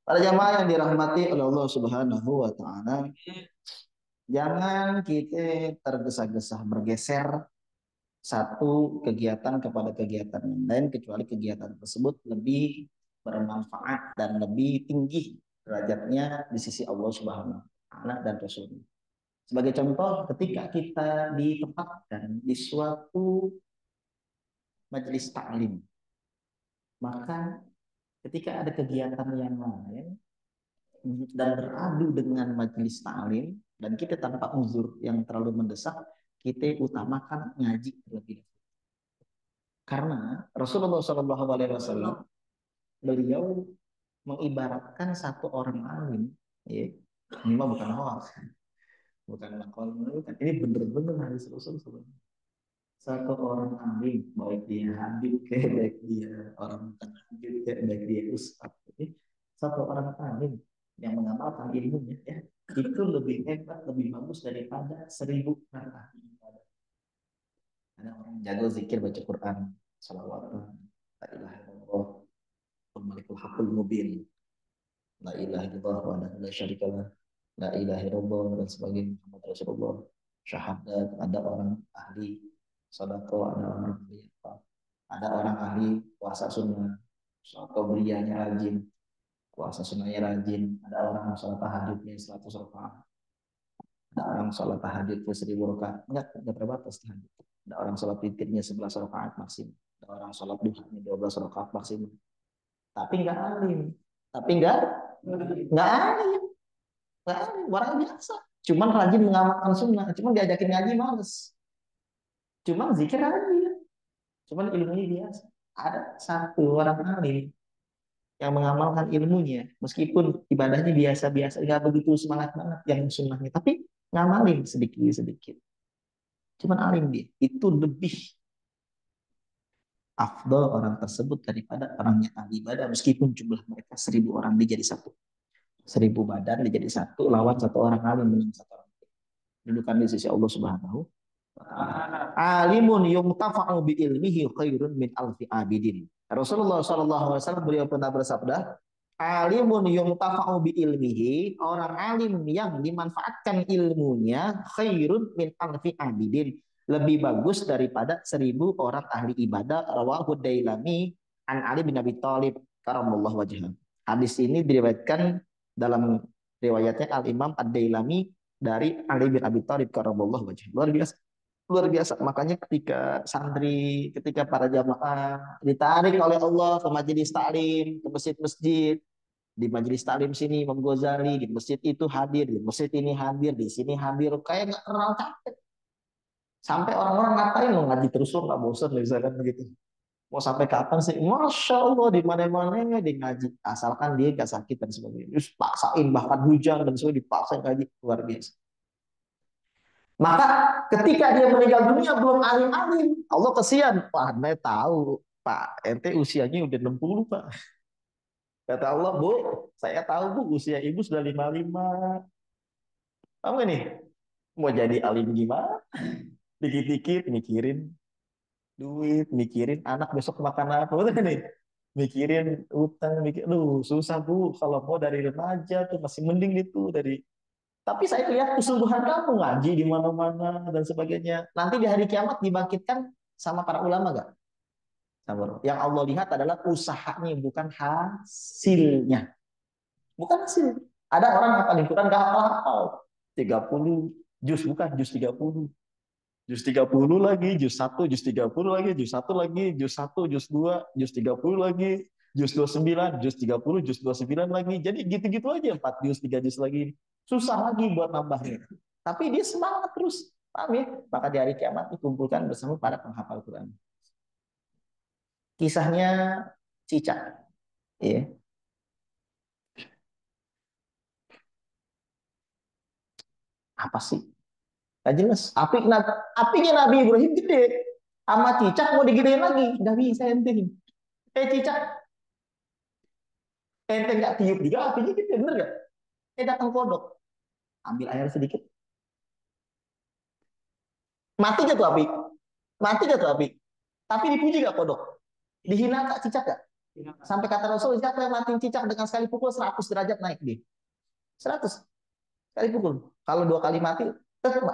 [SPEAKER 1] Para jamaah yang dirahmati oleh Allah Subhanahu wa taala, jangan kita tergesa-gesa bergeser satu kegiatan kepada kegiatan yang lain kecuali kegiatan tersebut lebih bermanfaat dan lebih tinggi derajatnya di sisi Allah Subhanahu wa taala dan Rasulnya. Sebagai contoh, ketika kita ditempatkan di suatu majelis taklim, maka ketika ada kegiatan yang lain dan beradu dengan majelis taklim dan kita tanpa uzur yang terlalu mendesak, kita utamakan ngaji terlebih dahulu. Karena Rasulullah SAW beliau mengibaratkan satu orang alim, ya, ini mah bukan hoax, bukan nakal, ini benar-benar hadis Rasulullah. Satu orang alim, baik dia habib, baik dia orang bukan habib, baik dia ustaz, satu orang alim yang mengamalkan ilmunya, ya, itu lebih hebat, lebih bagus daripada 1000 orang ahli ibadah. Ada orang jago zikir, baca Quran, salawat, la ilaha illallah, malikul hakul mubin, la ilaha illallah wa la syarikalah, la ilaha illallah dan sebagainya, Muhammad Rasulullah, syahadat. Ada orang ahli sedekah, ada orang ahli apa? Ada orang ahli puasa sunnah, belianya rajin, puasa sunnahnya rajin. Ada orang sholat tahajudnya 100 rakaat. Ada orang sholat tahajudnya 1000 rakaat. Enggak terbatas tahajud. Ada orang sholat witirnya 11 rakaat maksimum. Ada orang sholat duhanya 12 rakaat maksimum. Tapi enggak alim. Tapi enggak alim. Enggak alim, orang biasa. Cuman rajin mengamalkan sunnah. Cuman diajakin ngaji males. Cuman zikir rajin. Cuman ilmunya biasa. Ada satu orang alim yang mengamalkan ilmunya, meskipun ibadahnya biasa-biasa, nggak begitu semangat banget yang sunnahnya, tapi ngamalin sedikit-sedikit. Cuman alim dia, itu lebih afdol orang tersebut daripada orang yang ahli ibadah, meskipun jumlah mereka 1000 orang dijadi satu. 1000 badan dijadi satu, lawan satu orang alim dengan satu orang. Dudukan di sisi Allah Subhanahu wa ta'ala. Alimun yumtafa'u bi ilmihi khairun min alfi abidin. Rasulullah SAW beliau pernah bersabda, alimun yumtafa'u bi ilmihi, orang alim yang dimanfaatkan ilmunya khairun min alfi abidin, lebih bagus daripada 1000 orang ahli ibadah. Rawahu Dailami an Ali bin Abi Thalib karamallahu wajhah. Hadis ini diriwayatkan dalam riwayatnya Al Imam Ad-Dailami dari Ali bin Abi Thalib karamallahu wajhah. Luar biasa. Luar biasa. Makanya ketika santri, ketika para jamaah ditarik oleh Allah ke majelis taklim, ke masjid-masjid, di majelis taklim sini Imam Ghazali, di masjid itu hadir, di masjid ini hadir, di sini hadir, kayak nggak kenal capek. Sampai orang-orang ngatain lo ngaji terus lo nggak bosan, misalkan begitu. Mau sampai kapan sih? Masya Allah di mana-mana dia ngaji, asalkan dia nggak sakit dan sebagainya. Terus paksain, bahkan hujan dan sebagainya dipaksain ngaji, luar biasa. Maka ketika dia meninggal dunia belum alim-alim, Allah kesian. Wah, saya tahu, Pak, ente usianya udah 60, Pak. Kata Allah, Bu, saya tahu, Bu, usia ibu sudah 55. Kamu nih, mau jadi alim gimana? Dikit-dikit mikirin duit, mikirin anak besok makan apa. Betul nih? Mikirin utang, susah, Bu. Kalau mau dari remaja tuh masih mending itu dari. Tapi saya lihat kesungguhan kamu ngaji di mana-mana dan sebagainya. Nanti di hari kiamat dibangkitkan sama para ulama gak? Yang Allah lihat adalah usahanya bukan hasilnya. Bukan hasil. Ada orang yang paling kurang nggak hafal-hafal. 30 juz, bukan juz 30. Juz 30 lagi, juz satu, juz 30 lagi, juz satu lagi, juz satu, juz 2, juz 30 lagi, juz 29, juz 30, juz 29 lagi. Jadi gitu-gitu aja, 4 juz, 3 juz lagi. Susah lagi buat nambahnya. Tapi dia semangat terus. Paham ya? Maka di hari kiamat dikumpulkan bersama para penghafal Quran. Kisahnya cicak. Ya. Apa sih? Gak jelas. Apinya Nabi Ibrahim gede. Sama cicak mau digedein lagi. Gak bisa ente. Cicak ente nggak tiup juga apinya gede, bener gak? Datang kodok. Ambil air sedikit. Mati gak tuh api? Mati gak tuh api? Tapi dipuji gak kodok? Dihina gak cicak gak? Sampai kata Rasul, siapa yang mati cicak dengan sekali pukul 100 derajat naik dia. 100 sekali pukul. Kalau 2 kali mati,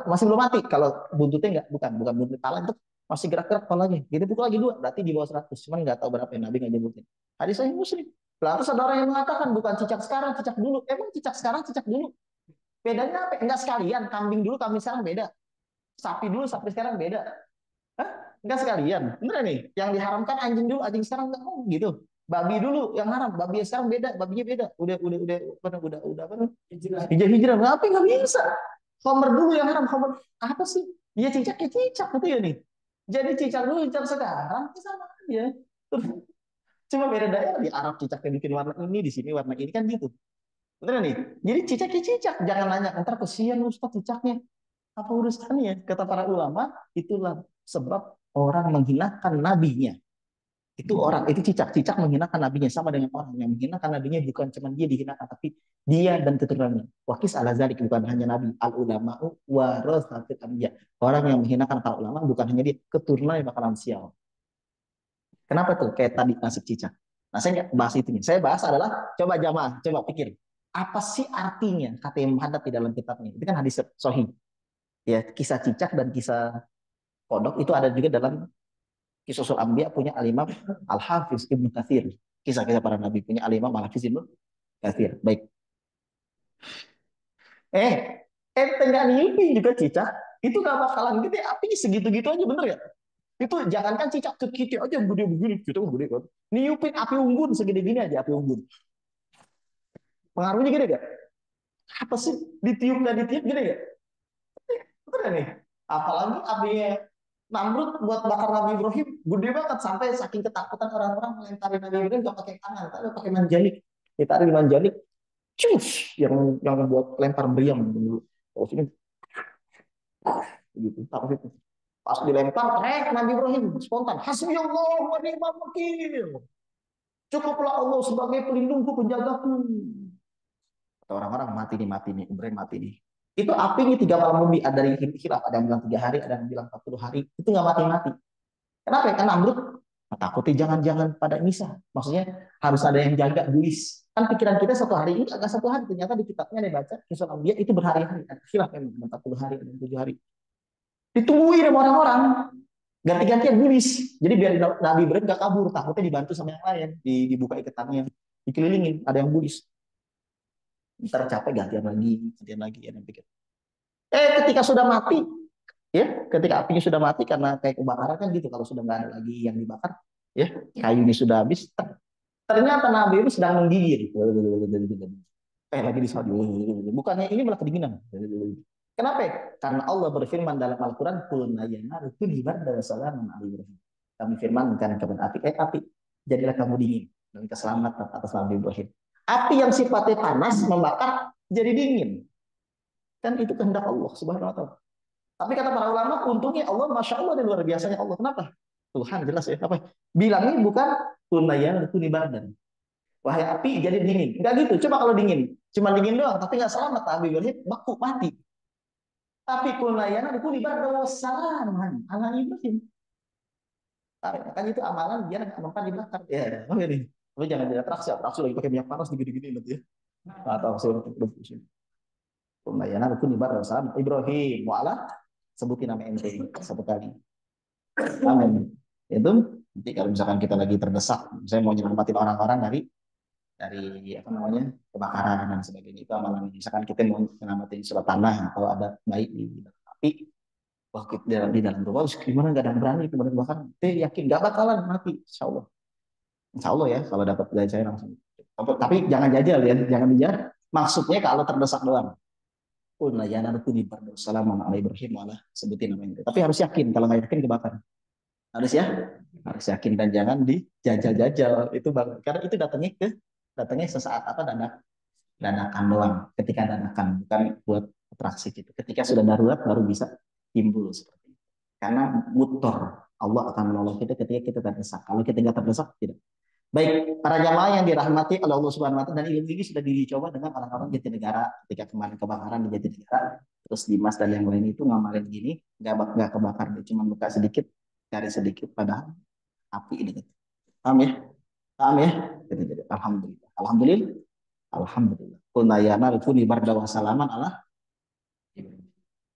[SPEAKER 1] masih belum mati. Kalau buntutnya enggak, bukan buntut kepala itu masih gerak-gerak kepalanya. Jadi pukul lagi 2, berarti di bawah 100. Cuman nggak tahu berapa yang Nabi nggak nyebutin. Hadis Sahih Muslim. Lalu ada orang yang mengatakan bukan cicak sekarang, cicak dulu. Emang cicak sekarang, cicak dulu. Bedanya apa? Enggak sekalian. Kambing sekarang beda. Sapi dulu, sapi sekarang beda. Hah? Enggak sekalian. Bener nih? Yang diharamkan anjing dulu, anjing sekarang enggak. Oh gitu. Babi dulu yang haram, babi sekarang beda, babinya beda. Udah apa? Hijrah-hijrah. Ngapain nggak bisa? Homer dulu yang haram, Homer. Apa sih? Dia cicak ya cicak gitu ya nih. Jadi cicak dulu, cicak sekarang, ya sama aja. Cuma beda daerah, di Arab cicaknya bikin warna ini, di sini warna ini kan gitu. Bener nih? Jadi cicak ya cicak. Jangan nanya, ntar kesian Ustaz cicaknya. Apa urusannya? Kata para ulama, itulah sebab orang menghinakan nabinya. Itu orang, itu cicak menghinakan nabinya, sama dengan orang yang menghinakan nabinya, bukan cuma dia dihinakan, tapi dia dan keturunannya. Wakis ala zalik, bukan hanya nabi, al ulama warasatul anbiya. Orang yang menghinakan para ulama bukan hanya dia, keturunan yang bakalan sial. Kenapa tuh? Kayak tadi nasib cicak. Nah, saya nggak bahas itu. Saya bahas adalah, coba jamaah, coba pikir, apa sih artinya kata yang menghadap di dalam kitabnya? Itu kan hadis sahih. Ya, kisah cicak dan kisah kodok itu ada juga dalam Qisasul Anbiya punya Al-Imam Al-Hafiz Ibnu Katsir. Kisah-kisah para nabi punya Al-Imam Al-Hafiz Ibnu Katsir. Baik. Eh, ente nggak niupin juga cicak, itu gak bakalan gede. Apinya segitu-gitu aja, bener ya? Itu jangankan cicak kecil aja yang gede begini, kita gede kan. Niupin api unggun segede gini aja api unggun. Pengaruhnya gede gak? Apa sih? Ditiup nggak ditiup gede gak? Bener gak nih? Apalagi apinya Namrud buat bakar Nabi Ibrahim gede banget sampai saking ketakutan orang-orang melempari Nabi Ibrahim gak pakai tangan, tapi pakai manjanik. Ditarik di manjanik, cus, yang buat lempar meriam dulu. Oh, sini gitu. Tapi pas dilempar, Nabi Ibrahim spontan, Hasbi Allah wa ni'mal wakil. Cukuplah Allah sebagai pelindungku, penjagaku. Kata orang-orang mati nih, Ibrahim mati nih. Itu apinya 3 malam lebih, ada dari khilaf, ada yang bilang 3 hari, ada yang bilang 40 hari. Itu nggak mati-mati. Kenapa ya? Karena Namrud takutnya jangan-jangan pada misah. Maksudnya harus ada yang jaga bulis. Kan pikiran kita 1 hari ini agak 1 hari. Ternyata di kitabnya ada baca kisah Nabi itu berhari-hari. Khilaf memang 40 hari, ada 7 hari. Ditungguin sama orang-orang. Ganti-gantian bulis. Jadi biar Nabi Ibrahim gak kabur. Takutnya dibantu sama yang lain. Dibuka ikatannya. Dikelilingin. Ada yang bulis. Ntar capek gantian lagi. Ada yang pikir. Ketika sudah mati, ya ketika apinya sudah mati karena kayak kebakaran kan gitu, kalau sudah nggak ada lagi yang dibakar, ya kayunya sudah habis, ternyata Nabi itu sedang menggigil, kayak lagi disalju, bukannya ini malah kedinginan. Kenapa? Karena Allah berfirman dalam Al-Quran, kulna yanaru kuliban dan salaman Ibrahim. Kami firmankan kepada api, jadilah kamu dingin dan keselamatan atas Nabi Ibrahim. Api yang sifatnya panas membakar jadi dingin, kan itu kehendak Allah Subhanahu Wa Taala. Tapi kata para ulama, untungnya Allah, masya Allah, dan luar biasanya Allah. Kenapa? Tuhan jelas ya. Apa? Bilangnya bukan kunayan itu badan. Wahai api, jadi dingin. Enggak gitu. Coba kalau dingin, cuma dingin doang, tapi nggak selamat. Nabi Ibrahim baku mati. Tapi kunayan itu badan wasalaman. Anak Ibrahim. Kan itu amalan dia amalkan dibakar. Ya, oke nih. Tapi jangan jadi atraksi lagi pakai minyak panas digini-gini nanti ya. Atau saya kunayan itu badan wasalaman. Ibrahim wa'ala sebutin nama ente satu kali. Amin. Itu nanti kalau misalkan kita lagi terdesak, saya mau nyelamatin orang-orang dari dari apa namanya kebakaran dan sebagainya itu amalan. Misalkan kita mau menyelamatin surat tanah atau ada bayi di dalam api, wah kita di dalam rumah gimana nggak ada yang berani kemudian bahkan kita yakin nggak bakalan mati, insya Allah ya kalau dapat dari saya langsung. Tapi jangan jajal ya, jangan dijajal. Maksudnya kalau terdesak doang. Nah ya nanti di salam ala Ibrahim malah sebutin namanya. Tapi harus yakin, kalau nggak yakin kebakar. Harus ya, harus yakin dan jangan dijajal-jajal itu bang. Karena itu datangnya sesaat apa dadakan doang. Ketika dadakan bukan buat atraksi gitu. Ketika sudah darurat baru bisa timbul seperti itu. Karena mutor Allah akan menolong kita ketika kita terdesak. Kalau kita nggak terdesak tidak. Baik, para jamaah yang dirahmati oleh Allah Subhanahu wa taala dan ilmu ini sudah dicoba dengan orang-orang Jatinegara ketika kemarin kebakaran di Jatinegara, terus Dimas dan yang lain itu ngamalin gini, nggak kebakar, dia cuma luka sedikit, cari sedikit padahal api ini. Paham ya? Paham ya? Jadi, alhamdulillah. Alhamdulillah. Alhamdulillah. Kunayana rukuni barda wa salaman Allah.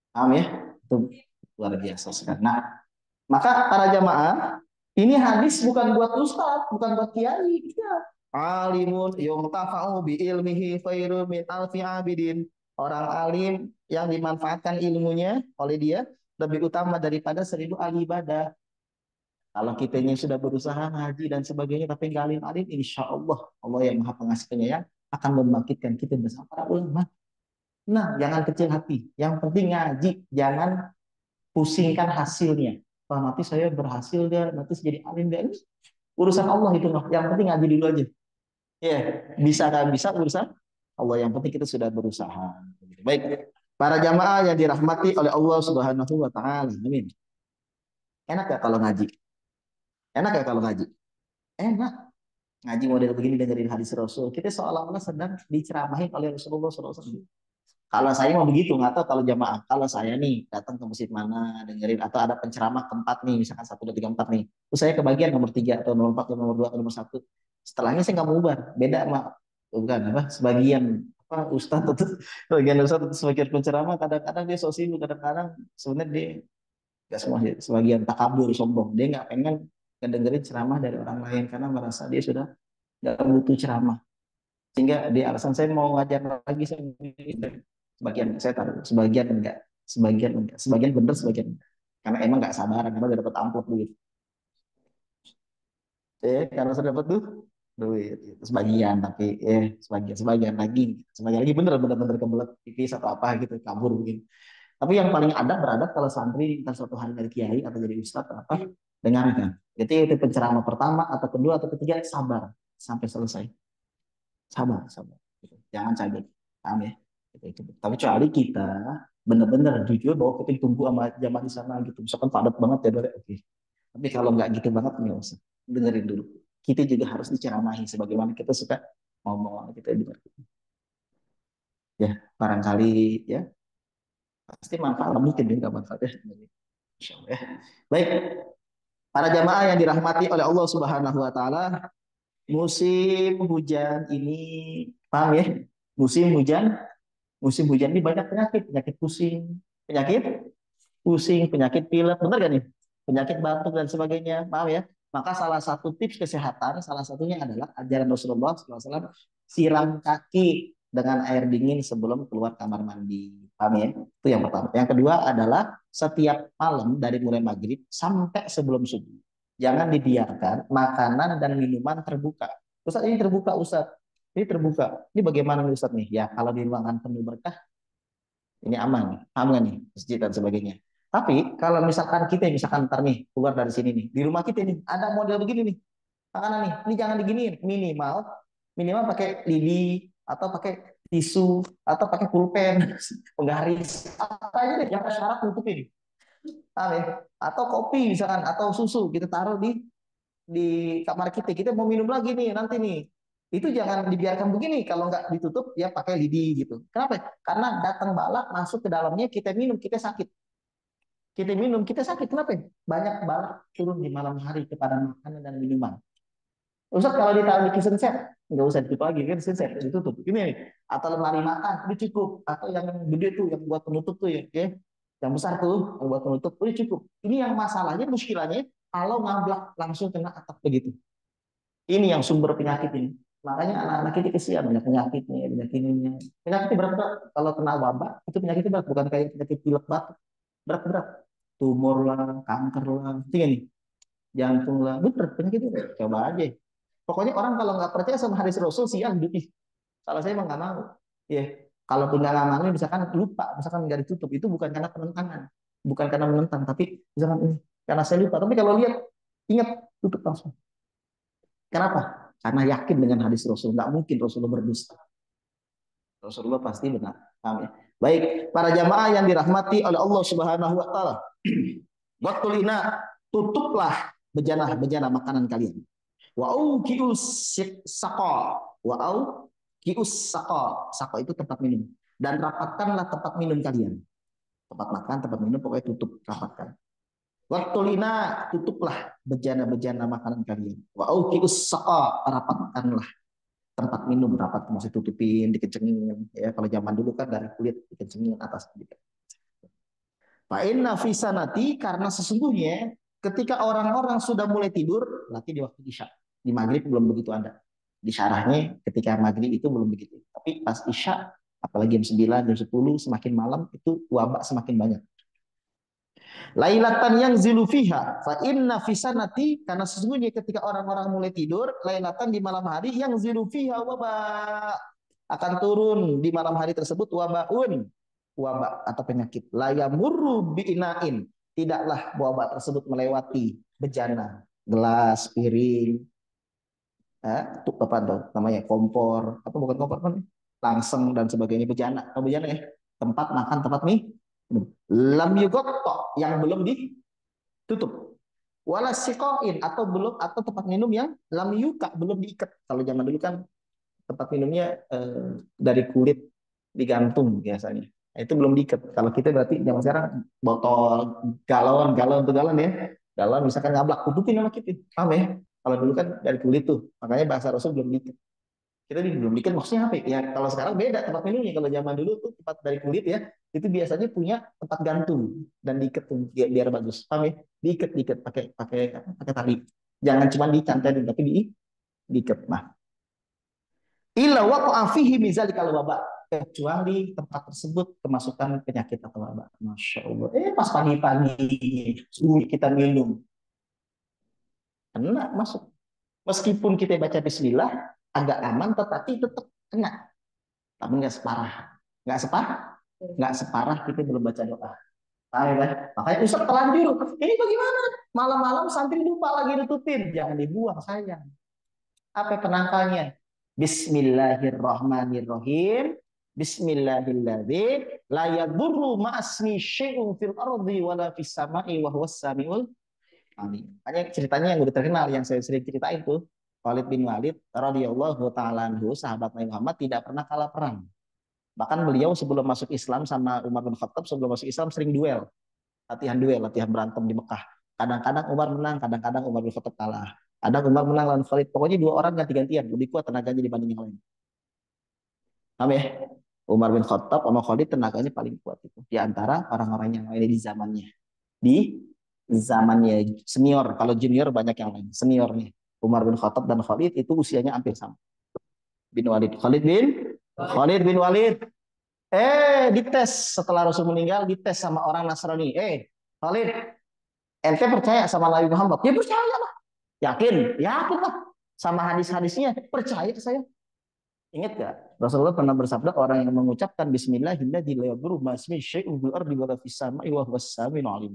[SPEAKER 1] Paham ya? Itu luar biasa sekali. Nah, maka para jamaah, ini hadis bukan buat ustaz, bukan buat kiai. Ya. Alimun yuntafa'u bi ilmihi khairu min alfi abidin. Orang alim yang dimanfaatkan ilmunya oleh dia lebih utama daripada 1000 ahli ibadah. Kalau kita ini sudah berusaha ngaji dan sebagainya tapi nggak alim-alim, insya Allah Allah yang maha pengasih penyayang akan membangkitkan kita bersama para ulama. Nah, jangan kecil hati. Yang penting ngaji, jangan pusingkan hasilnya. Wah, nanti saya berhasil gak? Nanti jadi alim gak? Urusan Allah itu loh. Yang penting ngaji dulu aja. Ya, yeah. Bisa gak bisa urusan Allah. Yang penting kita sudah berusaha. Baik, para jamaah yang dirahmati oleh Allah Subhanahu wa taala. Amin. Enak gak kalau ngaji? Enak gak kalau ngaji? Enak. Ngaji model begini dengerin hadis Rasul. Kita seolah-olah sedang diceramahin oleh Rasulullah SAW. Kalau saya mau begitu, nggak tahu kalau jamaah. Kalau saya nih datang ke masjid mana, dengerin atau ada penceramah keempat nih, misalkan satu, dua, tiga, empat nih. Terus saya kebagian nomor tiga atau nomor empat, atau nomor dua, atau nomor satu. Setelahnya saya nggak mau ubah. Beda sama bukan apa? Sebagian apa ustadz atau sebagian ustadz atau sebagian penceramah kadang-kadang dia so sibuk, kadang-kadang sebenarnya dia nggak semua sih, sebagian takabur, sombong. Dia nggak pengen ngedengerin ceramah dari orang lain karena merasa dia sudah nggak butuh ceramah. Sehingga di alasan saya mau ngajar lagi sebagian saya taruh sebagian bener sebagian enggak. Karena emang nggak sabaran karena udah dapat amplop duit karena sudah dapat tuh duit gitu. Sebagian tapi sebagian lagi bener kebelet tipis atau apa gitu kabur mungkin. Tapi yang paling ada beradab kalau santri kita suatu hari dari kiai atau jadi ustadz atau apa dengarkan. Jadi itu penceramah pertama atau kedua atau ketiga sabar sampai selesai. Sabar. Gitu. Jangan cabai. Paham ya? Gitu. Tapi kecuali kita benar-benar jujur bahwa kita tunggu sama jamaah di sana gitu. Misalkan padat banget ya, oke. Okay. Tapi kalau nggak gitu banget nggak usah. Dengerin dulu. Kita juga harus diceramahi sebagaimana kita suka ngomong kita dengar. Ya, barangkali ya pasti manfaat mungkin ya nggak manfaat ya. Insya Allah ya. Baik, para jamaah yang dirahmati oleh Allah Subhanahu Wa Taala, musim hujan ini paham ya? Musim hujan ini banyak penyakit pusing, penyakit pilek, benar gak nih? Penyakit batuk dan sebagainya, paham ya? Maka salah satu tips kesehatan, salah satunya adalah ajaran Rasulullah SAW, siram kaki dengan air dingin sebelum keluar kamar mandi, paham ya? Itu yang pertama. Yang kedua adalah setiap malam dari mulai maghrib sampai sebelum subuh, jangan dibiarkan makanan dan minuman terbuka. Ustaz ini terbuka, Ustaz. Ini terbuka. Ini bagaimana nih Ustaz nih? Ya, kalau di ruangan penuh berkah ini aman, aman nih masjid dan sebagainya. Tapi kalau misalkan ntar nih keluar dari sini nih, di rumah kita nih ada model begini nih, makanan nih, ini jangan diginiin, minimal pakai lidi atau pakai tisu atau pakai pulpen, penggaris, apa aja deh yang syarat nutupin. Amin. Atau kopi misalkan atau susu kita taruh di kamar kita mau minum lagi nih nanti nih itu jangan dibiarkan begini kalau nggak ditutup ya pakai lidi gitu. Kenapa? Karena datang balak masuk ke dalamnya kita minum kita sakit. Kenapa? Banyak balak turun di malam hari kepada makanan dan minuman. Ustaz kalau ditaruh di kitchen set nggak usah ditutup lagi kan kitchen set ditutup ini atau lemari makan itu cukup atau yang gede tuh yang buat penutup tuh ya oke yang besar tuh yang buat penutup udah cukup. Ini yang masalahnya muskilahnya kalau ngablak langsung kena atap begitu. Ini yang sumber penyakit ini. Makanya anak-anak ini kesian banyak penyakitnya, penyakit ini. Penyakitnya berat-berat. Kalau kena wabah itu penyakitnya berat, bukan kayak penyakit pilek batuk. Berat-berat. Tumor lah, kanker lah, itu nih, jantung lah, berat penyakit itu. Coba aja. Pokoknya orang kalau nggak percaya sama hadis Rasul sial hidupnya. Kalau saya emang nggak mau. Ya, kalaupun nggak ngamalin, misalkan lupa, misalkan nggak ditutup, itu bukan karena penentangan, bukan karena menentang, tapi misalkan ini karena saya lupa. Tapi kalau lihat, ingat, tutup langsung. Kenapa? Karena yakin dengan hadis Rasul. Nggak mungkin Rasulullah berdusta. Rasulullah pasti benar. Amin. Baik, para jamaah yang dirahmati oleh Allah Subhanahu wa taala. Waktu lina, tutuplah bejana-bejana makanan kalian. Wa'au kius saqa. Wa'au kius saqa. Saqa itu tempat minum. Dan rapatkanlah tempat minum kalian. Tempat makan, tempat minum, pokoknya tutup, rapatkan. Waktu lina, tutuplah bejana-bejana makanan kalian. Wa'au kius saqa. Rapatkanlah tempat minum, rapat, masih tutupin, dikencengin. Ya, kalau zaman dulu kan dari kulit dikencengin atas. Fa'inna fisanati, karena sesungguhnya ketika orang-orang sudah mulai tidur, berarti di waktu isya. Di maghrib belum begitu ada. Di syarahnya ketika maghrib itu belum begitu. Tapi pas isya, apalagi jam 9, jam 10, semakin malam itu wabak semakin banyak. Lailatan yang zilufiha, fa inna fisanati, karena sesungguhnya ketika orang-orang mulai tidur, lailatan di malam hari yang zilufiha wabak, akan turun di malam hari tersebut wabaun, wabak atau penyakit. Layamurru biinain, tidaklah wabak tersebut melewati bejana, gelas, piring, tuh apa tuh namanya, kompor, apa bukan kompor kan? Langseng dan sebagainya, bejana, apa bejana ya? Tempat makan, tempat mie. Lam yugotok, yang belum ditutup. Wala sikoin, atau belum, atau tempat minum yang lam yuka, belum diikat. Kalau zaman dulu kan tempat minumnya dari kulit digantung biasanya. Nah, itu belum diikat. Kalau kita berarti zaman sekarang botol, galon, galon tuh galon ya. Galon misalkan ngablak, tutupin sama kita. Paham ya? Kalau dulu kan dari kulit tuh. Makanya bahasa Rasul belum diikat. Kita belum diikat maksudnya apa ya? Kalau sekarang beda tempat minumnya. Kalau zaman dulu tuh tempat dari kulit ya, itu biasanya punya tempat gantung dan diikat tuh biar bagus. Paham ya? Diikat, diikat pakai pakai pakai tali. Jangan cuma dicantelin tapi diikat. Nah, illa waqa'a fihi mizalikal wabak, kecuali tempat tersebut kemasukan penyakit atau wabak. Masya Allah. Pas pagi-pagi kita minum, kena masuk. Meskipun kita baca bismillah, agak aman, tetapi tetap kena. Tapi nggak separah. Nggak separah. Nggak separah kita belum baca doa. Tahu kan? Makanya Ustaz telanjur. Ini bagaimana? Malam-malam santri lupa lagi nutupin. Jangan dibuang sayang. Apa penangkalnya? Bismillahirrahmanirrahim. Bismillahirrahmanirrahim. La yadurru ma'asmi syai'un fil ardi wala fis sama'i wa huwas samiul alim. Hanya ceritanya yang udah terkenal yang saya sering ceritain tuh. Khalid bin Walid radhiyallahu taala anhu, sahabat Nabi Muhammad, tidak pernah kalah perang. Bahkan beliau sebelum masuk Islam sama Umar bin Khattab, sebelum masuk Islam sering duel, latihan berantem di Mekah. Kadang-kadang Umar menang, kadang-kadang Umar bin Khattab kalah. Ada Umar menang lawan Khalid. Pokoknya dua orang ganti-gantian, lebih kuat tenaganya dibanding yang lain. Paham ya? Umar bin Khattab sama Khalid tenaganya paling kuat itu. Di antara orang-orang yang lain di zamannya. Di zamannya senior. Kalau junior banyak yang lain. Seniornya. Umar bin Khattab dan Khalid itu usianya hampir sama. Bin Walid. Khalid bin Walid. Dites setelah Rasul meninggal, dites sama orang Nasrani. Khalid, ente percaya sama Nabi Muhammad? Ya percaya lah. Yakin? Yakin lah. Sama hadis-hadisnya, percaya saya. Ingat gak? Rasulullah pernah bersabda, orang yang mengucapkan Bismillahirrahmanirrahim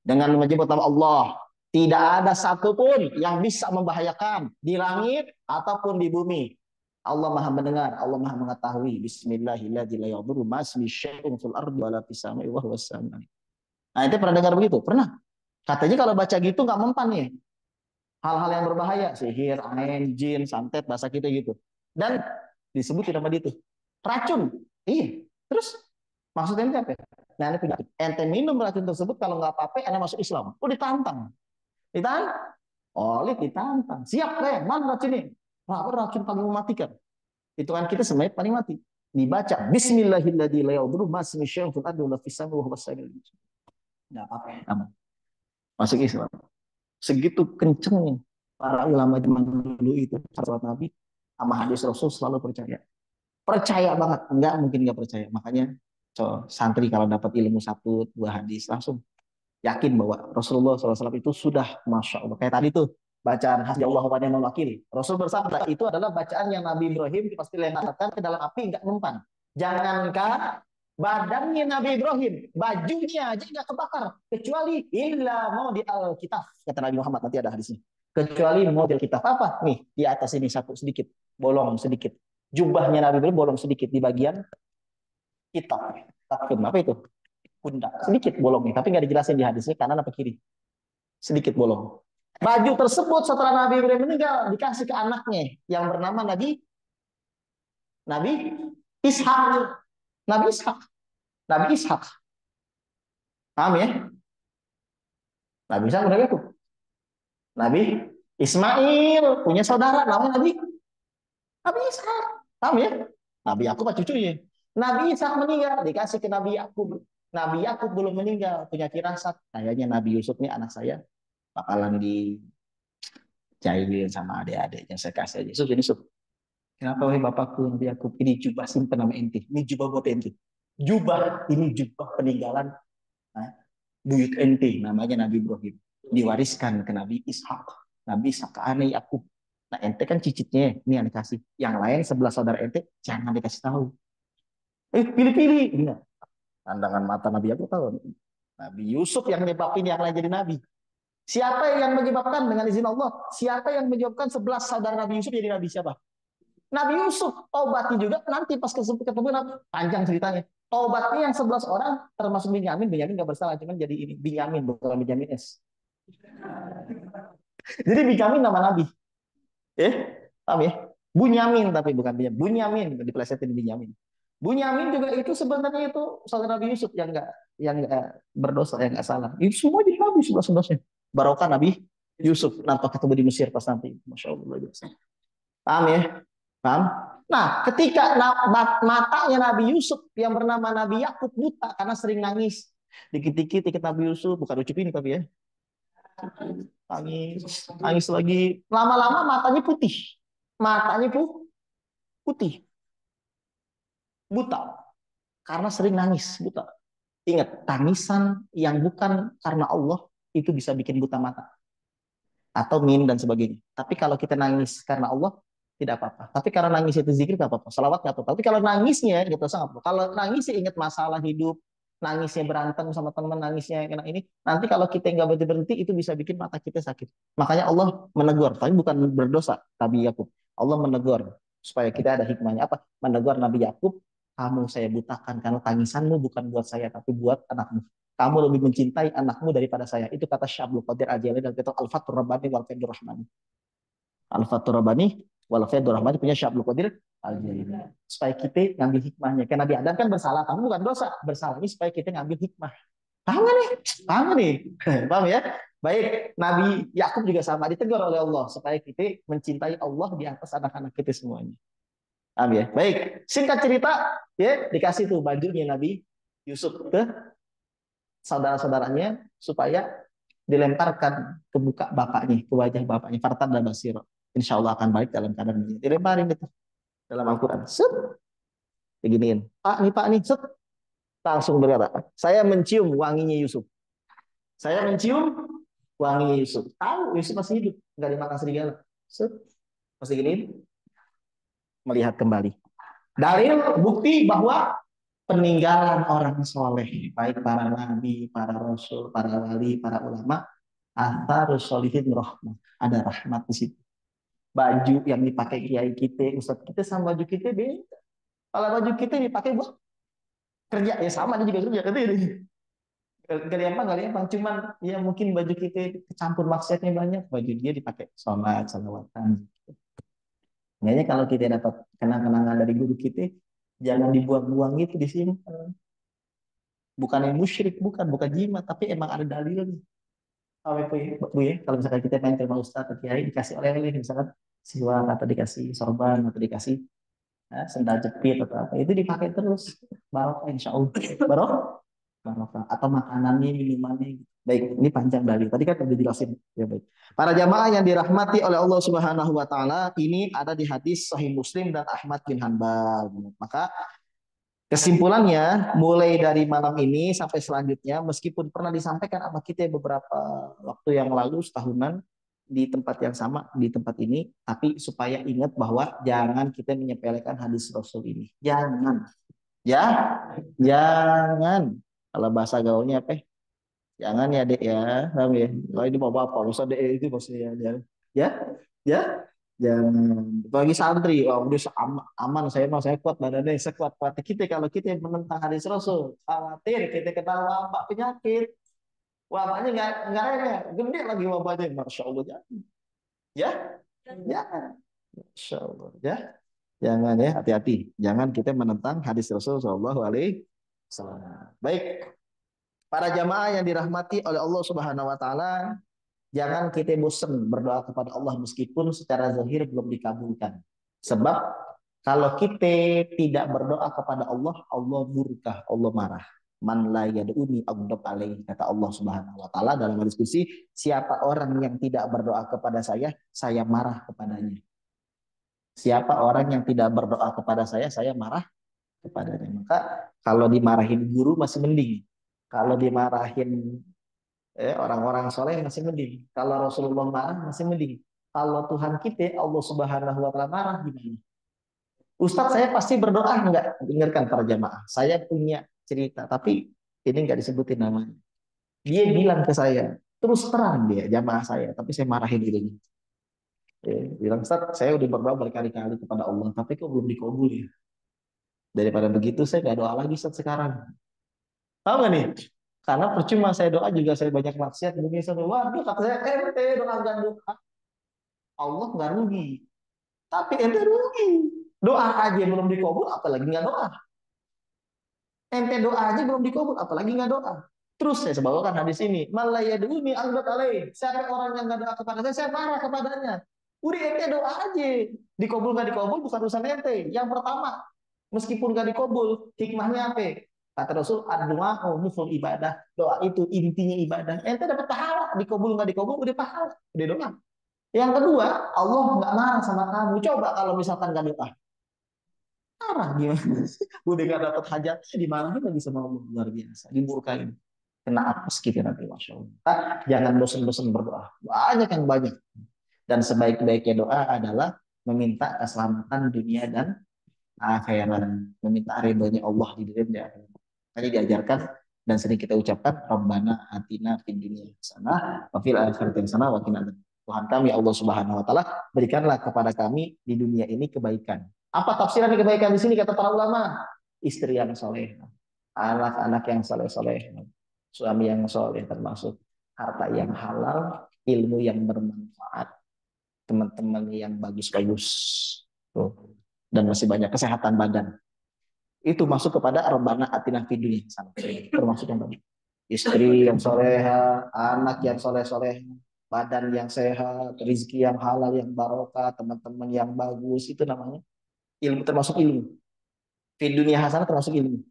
[SPEAKER 1] dengan menyebut nama Allah, tidak ada satupun yang bisa membahayakan di langit ataupun di bumi. Allah Maha mendengar, Allah Maha mengetahui. Bismillahirrahmanirrahim. Nah, itu pernah dengar begitu? Pernah. Katanya kalau baca gitu nggak mempan nih. Hal-hal yang berbahaya, sihir, ain, jin, santet, bahasa kita gitu. Dan disebut nama itu racun. Iya. Terus maksudnya apa? Nah, ini penyakit. Ente minum racun tersebut, kalau nggak apa-apa, ente masuk Islam. Ditantang. Ditantang. Oleh ditantang. Siap deh, mana racunnya? Apa racun paling mematikan? Itu kan kita semuanya paling mati. Dibaca Bismillahirrahmanirrahim. Nggak apa-apa. Masuk Islam. Segitu kenceng para ulama zaman dulu itu sahabat Nabi. sama hadis Rasul selalu percaya. Percaya banget, enggak mungkin enggak percaya. Makanya santri kalau dapat ilmu satu dua hadis langsung yakin bahwa Rasulullah SAW itu sudah masya Allah. Kayak tadi tuh bacaan hasbi Allah wa ni'mal wakil. Rasul bersabda itu adalah bacaan yang Nabi Ibrahim pasti lemparkan ke dalam api enggak mempan. Jangankan badannya Nabi Ibrahim, bajunya aja enggak kebakar kecuali illa mau di Alkitab kata Nabi Muhammad, nanti ada hadisnya. Kecuali mau di Alkitab apa? Nih, di atas ini satu sedikit, bolong sedikit. Jubahnya Nabi Ibrahim bolong sedikit di bagian kitab. Takfun apa itu? Pundak. Sedikit bolongnya, tapi nggak dijelasin di hadisnya kanan apa kiri. Sedikit bolong. Baju tersebut setelah Nabi Ibrahim meninggal dikasih ke anaknya yang bernama Nabi Ishak. Nabi Ishak. Nabi Ishak. Paham ya? Nabi Ishak udah itu. Nabi Ismail punya saudara namanya Nabi Ishak. Paham ya? Nabi Yakub cucunya. Nabi Ishak meninggal dikasih ke Nabi Yakub. Nabi Yakub belum meninggal punya firasat kayaknya Nabi Yusuf ini anak saya bakalan dijailin sama adik-adiknya, saya kasih aja Yusuf. Yusuf, kenapa wahai bapakku Nabi Yakub, ini jubah simpen nama ente, ini jubah buat ente, jubah ini jubah peninggalan buyut ente namanya Nabi Ibrahim, diwariskan ke Nabi Ishak, Nabi Ishak ke anak Yakub. Nah ente kan cicitnya, ini yang dikasih, yang lain sebelah saudara ente jangan dikasih tahu. Pilih-pilih. Ini pandangan mata Nabi Yakub tahu, Nabi Yusuf yang nyebabin yang lain jadi nabi. Siapa yang menyebabkan dengan izin Allah? Siapa yang menyebabkan 11 saudara Nabi Yusuf jadi nabi? Siapa? Nabi Yusuf. Taubatnya juga nanti pas ketemu Nabi. Panjang ceritanya. Taubatnya yang 11 orang termasuk Binyamin. Binyamin nggak bersalah, cuman jadi ini Binyamin bukan Binyamin S. Jadi Binyamin nama Nabi. Paham ya? Bunyamin tapi bukan Binyamin. Bunyamin dipelesetin Binyamin. Bunyamin juga itu sebenarnya itu saudara Nabi Yusuf yang nggak berdosa, yang nggak salah. Itu semua jadi Nabi 11-11-nya. Barokah Nabi Yusuf nampak ketemu di Mesir pas nanti. Masya Allah. Paham ya? Paham? Nah, ketika matanya Nabi Yusuf yang bernama Nabi Yakub buta karena sering nangis. Dikit-dikit Nabi Yusuf, bukan ucup ini tapi ya. Nangis, nangis lagi. Lama-lama matanya putih. Matanya putih. Buta. Karena sering nangis, buta. Ingat, tangisan yang bukan karena Allah itu bisa bikin buta mata. Atau min dan sebagainya. Tapi kalau kita nangis karena Allah, tidak apa-apa. Tapi kalau nangis itu zikir, tidak apa-apa. Salawat, tidak apa-apa. Tapi kalau nangisnya, gitu, sangat apa. Kalau nangisnya ingat masalah hidup, nangisnya berantem sama teman, nangisnya kena ini, nanti kalau kita nggak berhenti-berhenti, itu bisa bikin mata kita sakit. Makanya Allah menegur, tapi bukan berdosa, Nabi Yakub. Allah menegur, supaya kita ada hikmahnya. Apa? Menegur Nabi Yakub, kamu saya butakan, karena tangisanmu bukan buat saya, tapi buat anakmu. Kamu lebih mencintai anakmu daripada saya. Itu kata Syabul Qadir Al-Jilani dalam kitab Al-Fathur Rabbani wal Faidur Rahmani. Al-Fathur Rabbani wal Faidur Rahmani punya Syabul Qadir Al-Jilani. Supaya kita ngambil hikmahnya. Karena Nabi Adam kan bersalah, kamu bukan dosa. Bersalah ini supaya kita ngambil hikmah. Paham nih? Paham nih? Paham ya? Baik, Nabi Yakub juga sama ditegur oleh Allah supaya kita mencintai Allah di atas anak-anak kita semuanya. Paham ya? Baik, singkat cerita ya dikasih tuh bajunya Nabi Yusuf ke saudara-saudaranya supaya dilemparkan ke muka bapaknya, ke wajah bapaknya. Fartad dan Basir. Insya Allah akan baik dalam keadaan ini. Dilemparin itu dalam Al-Quran. Set, beginiin. Pak nih, set. Langsung berkata, saya mencium wanginya Yusuf. Saya mencium wanginya Yusuf. Tahu Yusuf masih hidup, nggak dimakan serigala. Set, masih giniin. Melihat kembali. Dalil bukti bahwa peninggalan orang soleh, baik para nabi, para rasul, para wali, para ulama, atharus solihin rahmah. Ada rahmat di situ. Baju yang dipakai kiai kita, ustadz kita sama baju kita beda. Kalau baju kita dipakai buat kerja ya sama, dia juga kerja. Gak gampang. Cuman ya mungkin baju kita kecampur maksiatnya banyak. Baju dia dipakai sholat, salawatan. Makanya kalau kita dapat kenang-kenangan dari guru kita, jangan dibuang-buang gitu di sini. Bukan yang musyrik, bukan jimat, tapi emang ada dalilnya. Bu ya, kalau misalkan kita main ke rumah Ustaz atau Kiai dikasih oleh-oleh, misalkan siwak atau dikasih sorban atau dikasih sendal jepit atau apa, itu dipakai terus. Barokah insya Allah. Barokah. Atau makanannya, minumannya. Baik, ini panjang dari tadi kan udah dijelasin. Ya baik. Para jamaah yang dirahmati oleh Allah Subhanahu wa taala, ini ada di hadis Sahih Muslim dan Ahmad bin Hanbal. Maka kesimpulannya, mulai dari malam ini sampai selanjutnya, meskipun pernah disampaikan sama kita beberapa waktu yang lalu, setahunan, di tempat yang sama, di tempat ini, tapi supaya ingat bahwa jangan kita menyepelekan hadis Rasul ini. Jangan. Ya, jangan. Kalau bahasa gaulnya apa? Jangan ya dek ya, paham ya? Kalau ini mau apa? Masa dek itu maksudnya ya, ya, ya, jangan. Bagi santri, wah udah aman, aman saya mah saya kuat badannya, sekuat kuat kita kalau kita yang menentang hadis Rasul, khawatir kita kena wabak penyakit, wabaknya nggak ada, gede lagi wabaknya, masya Allah jangan, ya, jangan, masya Allah, ya, jangan ya, hati-hati, jangan kita menentang hadis Rasul Shallallahu Alaihi Wasallam. Baik, para jamaah yang dirahmati oleh Allah Subhanahu Wa Taala. Jangan kita bosan berdoa kepada Allah meskipun secara zahir belum dikabulkan. Sebab kalau kita tidak berdoa kepada Allah, Allah murka, Allah marah. Man la yad'uni aghdab alaih, kata Allah Subhanahu wa taala dalam diskusi, siapa orang yang tidak berdoa kepada saya marah kepadanya. Siapa orang yang tidak berdoa kepada saya marah kepadanya. Maka kalau dimarahin guru masih mending. Kalau dimarahin orang-orang soleh masih mending. Kalau Rasulullah marah masih mending. Kalau Tuhan kita Allah Subhanahu wa taala marah gimana? Ustadz saya pasti berdoa enggak? Dengarkan para jamaah. Saya punya cerita, tapi ini enggak disebutin namanya. Dia bilang ke saya, terus terang dia jamaah saya, tapi saya marahin gitu. Bilang Ustadz, saya udah berdoa berkali-kali kepada Allah, tapi kok belum dikabul ya? Daripada begitu saya nggak doa lagi Ustadz sekarang. Tahu nggak nih? Karena percuma saya doa juga saya banyak maksiat. Mungkin saya waduh kata saya ente doa gak doa Allah nggak rugi, tapi ente rugi. Doa aja belum dikabul, apalagi nggak doa. Ente doa aja belum dikabul, apalagi nggak doa. Terus saya sebawakan hadis ini. Malaya dunia angkat alaih. Siapa orang yang nggak doa kepada saya marah kepadanya. Udah ente doa aja. Dikabul nggak dikabul bukan urusan ente. Yang pertama, meskipun nggak dikabul, hikmahnya apa? Kata Rasul, doa muful ibadah. Doa itu intinya ibadah. Ente dapat pahala. Dikabul nggak dikabul, udah pahala. Udah doa. Yang kedua, Allah nggak marah sama kamu. Coba kalau misalkan nggak doa, marah gimana? Udah nggak dapat hajatnya, dimarahin lagi sama Allah luar biasa, dimurkain. Kena apes kita nanti, masya Allah. Jangan bosan-bosan berdoa. Banyak yang banyak. Dan sebaik-baiknya doa adalah meminta keselamatan dunia dan akhirat, meminta ridhonya Allah di dunia. Tadi diajarkan dan sering kita ucapkan, Rabbana atina fid dunya hasanah wa fil akhirati hasanah wa qina adzabannar. Tuhan kami Allah Subhanahu wa taala, berikanlah kepada kami di dunia ini kebaikan. Apa tafsiran kebaikan di sini kata para ulama? Istri yang soleh, anak-anak yang soleh-soleh, suami yang soleh, termasuk harta yang halal, ilmu yang bermanfaat, teman-teman yang bagus-bagus, dan masih banyak kesehatan badan. Itu masuk kepada Rabbana atina fid dunya hasanah, termasuk yang bagus. Istri yang soleha, anak yang soleh-soleh, badan yang sehat, rezeki yang halal, yang barokah, teman-teman yang bagus, itu namanya ilmu, termasuk ilmu. Fid dunya hasanah termasuk ilmu.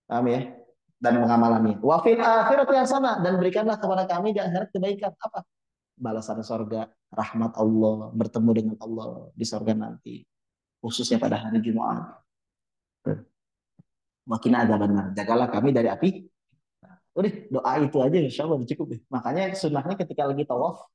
[SPEAKER 1] Paham ya? Dan mengamalannya. Wa fil akhirati hasanah, dan berikanlah kepada kami di akhirat kebaikan. Apa? Balasan sorga, rahmat Allah, bertemu dengan Allah di sorga nanti. Khususnya pada hari Jumat. Makin ada benar. Jagalah kami dari api. Udah, doa itu aja insya Allah cukup deh. Makanya sunnahnya ketika lagi tawaf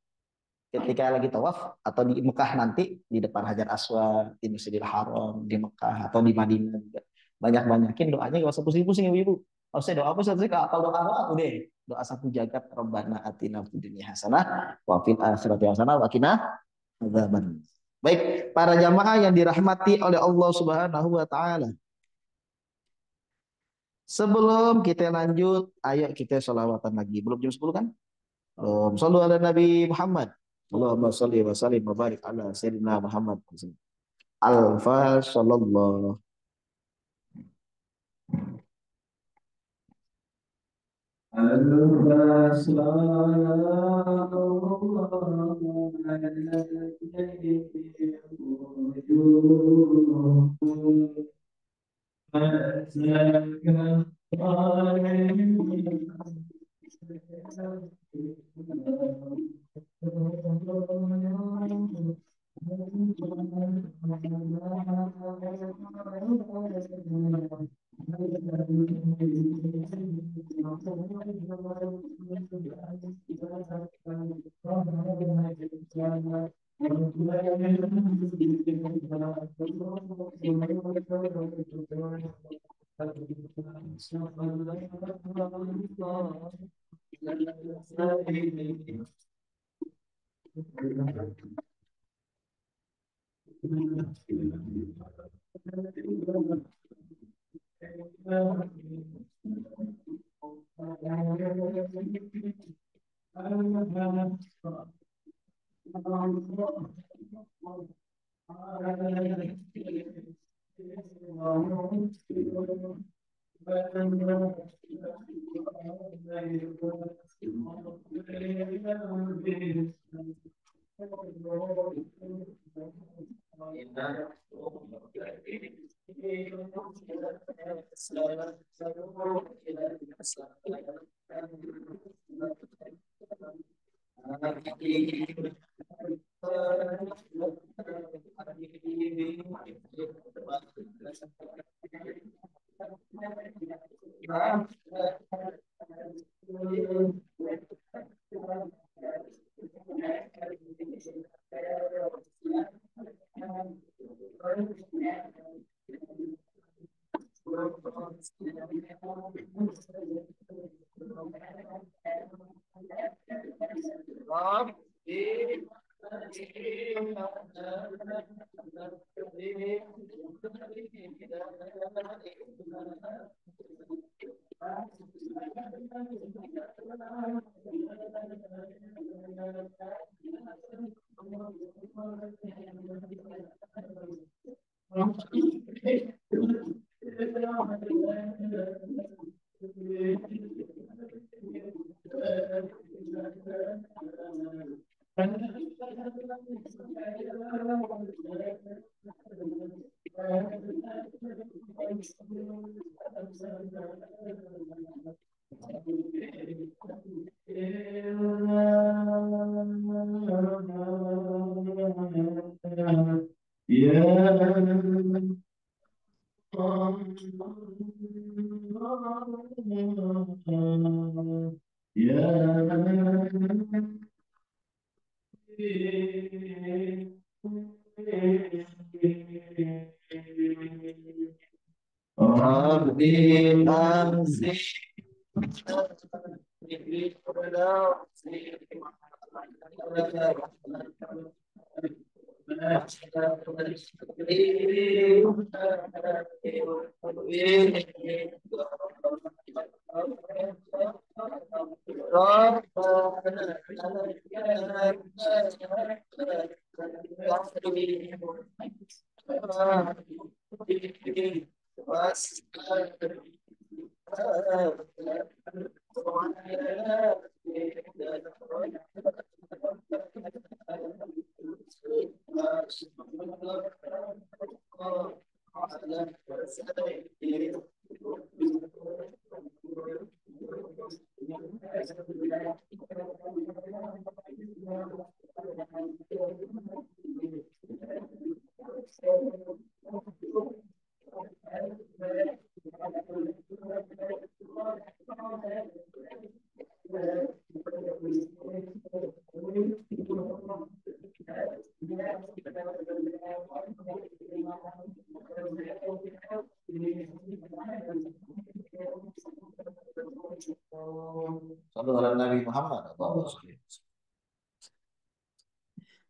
[SPEAKER 1] atau di Mekah nanti di depan Hajar Aswad, di Masjidil Haram, di Mekah atau di Madinah juga. Banyak-banyakin doanya gak usah pusing-pusing ibu-ibu. Harusnya doa apa sih? Kalau doa udah doa satu jagat, Rabbana atina fid dunya hasanah wa fil akhirati hasanah wa qina adzaban. Baik, para jamaah yang dirahmati oleh Allah Subhanahu wa taala. Sebelum kita lanjut, ayo kita sholawatan lagi. Belum jam 10 kan? Sallu ala Nabi Muhammad. Allahumma salli wa sallim wa barik ala Sayyidina Muhammad. Alfa sallallahu. Sallallahu alaihi Nabi Muhammad.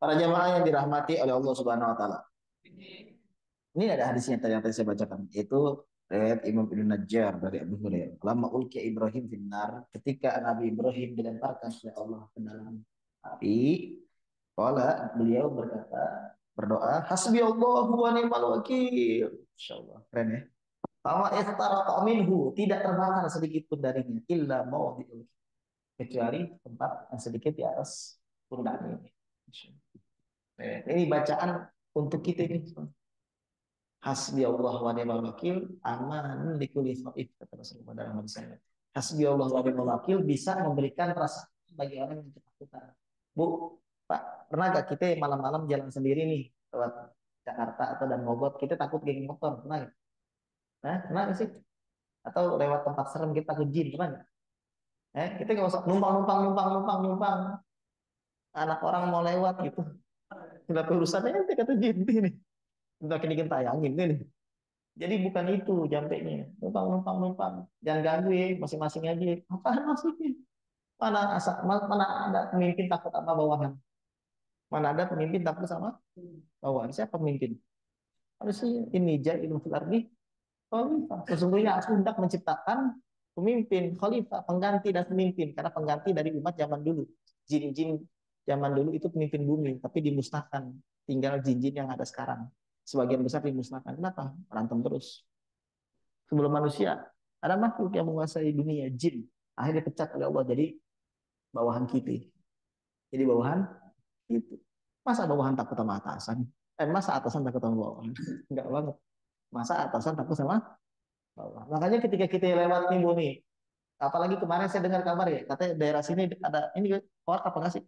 [SPEAKER 1] Para jamaah yang dirahmati oleh Allah Subhanahu wa taala. Ini ada hadisnya tadi yang tadi saya bacakan, yaitu riwayat Imam Ibnu Najjar dari Abu Hurairah. Lama ulki Ibrahim finnar, ketika Nabi Ibrahim dilemparkan oleh Allah ke dalam api, qala beliau berkata, berdoa, hasbi Allah wa ni'mal wakil. Insyaallah, keren ya. Fama ihtaraqa minhu, tidak terbakar sedikit pun darinya, illa mawdi'ul, kecuali tempat yang sedikit di atas pundaknya ini. Ini bacaan untuk kita ini. Hasbi Allah wa ni'mal wakil, aman likulli khaif, kata Rasulullah dalam hadis. Hasbiyallahu wa ni'mal wakil bisa memberikan rasa bagi orang yang ketakutan. Bu, Pak, pernah gak kita malam-malam jalan sendiri nih lewat Jakarta atau dan Mogot, kita takut geng motor, pernah gak? Nah, pernah gak sih? Atau lewat tempat serem kita takut jin, pernah gak? Kita nggak usah numpang. Anak orang mau lewat gitu. Nggak urusannya nanti kata jin ini. Udah kini kita tayangin ini. Jadi bukan itu jampeknya. Numpang. Jangan ganggu ya, masing-masing aja. Apaan maksudnya? Mana ada pemimpin takut sama bawahan? Mana ada pemimpin takut sama bawahan? Siapa pemimpin? Harusnya ini jahilun fil ardi khalifah. Sesungguhnya aku hendak menciptakan pemimpin, khalifah, pengganti dan pemimpin. Karena pengganti dari umat zaman dulu. Jin-jin zaman dulu itu pemimpin bumi, tapi dimusnahkan. Tinggal jin-jin yang ada sekarang. Sebagian besar dimusnahkan. Kenapa? Berantem terus. Sebelum manusia, ada makhluk yang menguasai dunia, jin. Akhirnya pecat oleh Allah jadi bawahan kita. Jadi bawahan itu. Masa bawahan takut sama atasan? Masa atasan takut sama bawahan? Enggak banget. Masa atasan takut sama bawahan? Makanya ketika kita lewat nih Bu nih, apalagi kemarin saya dengar kabar ya, katanya daerah sini ada ini hoax apa nggak sih?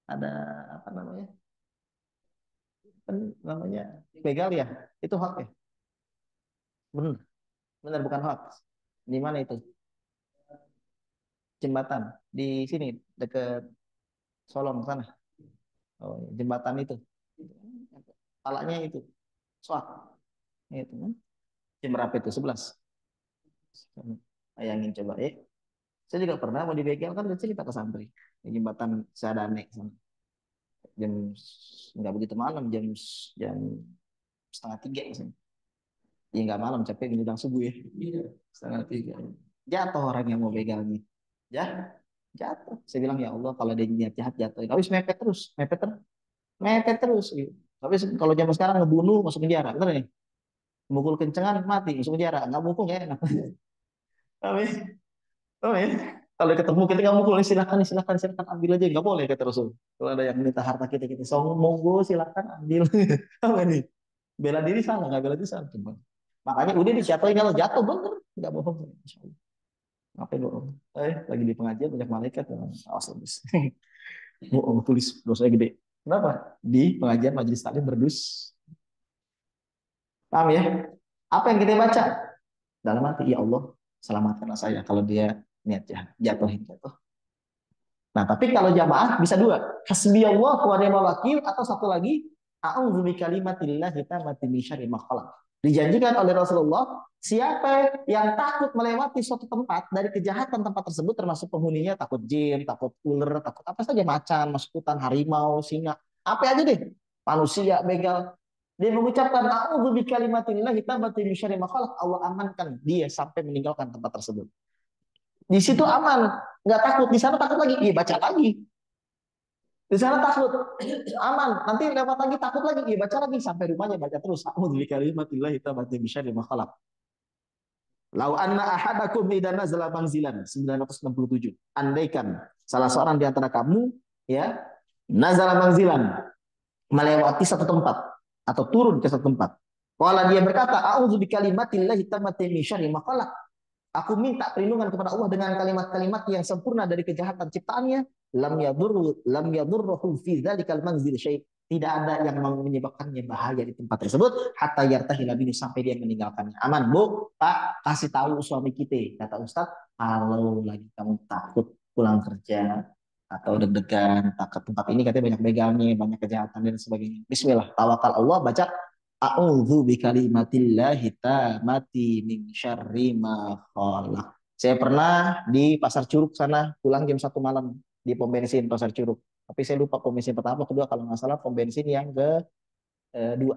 [SPEAKER 1] Ada apa namanya? Kan namanya begal ya? Itu hoax ya? Benar, benar bukan hoax. Di mana itu? Jembatan di sini dekat Solong sana. Oh, jembatan itu. Palanya itu. Soal itu kan. Jam berapa itu? 11. Bayangin coba ya. Saya juga pernah mau dibegal kan dari kita ke Santri. Di jembatan Sadane sana. Jam nggak begitu malam, jam setengah tiga misalnya. Ya nggak malam, capek menjelang subuh ya. Iya. Setengah tiga. Jatuh orang yang mau begalnya. Ya, jatuh. Saya bilang ya Allah kalau dia niat jahat jatuh. Tapi mepet terus. Gitu. Tapi kalau zaman sekarang ngebunuh masuk penjara, bener nih. Mukul kencengan mati masuk penjara, nggak mukul ya enak. Tapi, tapi kalau ketemu kita nggak mukul, silakan ambil aja, nggak boleh kata Rasul. Kalau ada yang minta harta kita song monggo silakan ambil. Apa nih? Bela diri salah, nggak bela diri salah. Makanya udah dijatuhin kalau jatuh bener, nggak bohong. Ngapain bohong? Lagi di pengajian banyak malaikat, awas habis. Bohong tulis dosanya gede. Kenapa? Di pengajian majelis taklim berdus. Paham ya? Apa yang kita baca? Dalam hati, ya Allah, selamatkanlah saya kalau dia niat jahat, jatuh. Nah, tapi kalau jamaah bisa dua. Hasbiyallah wa ni'mal wakil atau satu lagi, a'udzu bikalimatillahi tammati min syarri ma khalaq. Dijanjikan oleh Rasulullah, siapa yang takut melewati suatu tempat dari kejahatan tempat tersebut termasuk penghuninya takut jin, takut ular, takut apa saja macan, masuk hutan, harimau, singa, apa aja deh. Manusia, begal. Dia mengucapkan a'udzu bikalimatillahi tammati min syarri ma khalaq. Allah amankan dia sampai meninggalkan tempat tersebut. Di situ aman, nggak takut. Di sana takut lagi, iya baca lagi. Di sana takut, aman. Nanti lewat lagi takut lagi, iya baca lagi sampai rumahnya baca terus. A'udzu bikalimatillahi tammati min syarri ma khalaq. Lau anna ahadakum idza nazala manzilan 967. Andaikan salah seorang di antara kamu ya nazala manzilan melewati satu tempat atau turun ke satu tempat. Kalau dia berkata, a'udzu bikalimatillahi tammati min syarri ma khalaq. Aku minta perlindungan kepada Allah dengan kalimat-kalimat yang sempurna dari kejahatan ciptaannya. Lam yadurruhu fi dzalikal manzil syai'. Tidak ada yang menyebabkannya bahaya di tempat tersebut hatta yartahila bihi sampai dia meninggalkannya. Aman, Bu, Pak, kasih tahu suami kita, kata Ustaz, kalau lagi kamu takut pulang kerja atau deg-degan, takut tempat ini katanya banyak begalnya, banyak kejahatan dan sebagainya. Bismillah, tawakal Allah, baca a'udzu bikalimatillahi tammati min syarri ma khalaq. Saya pernah di Pasar Curug sana pulang jam 1 malam di pom bensin Pasar Curug. Tapi saya lupa pom bensin pertama, kedua kalau nggak salah pom bensin yang kedua,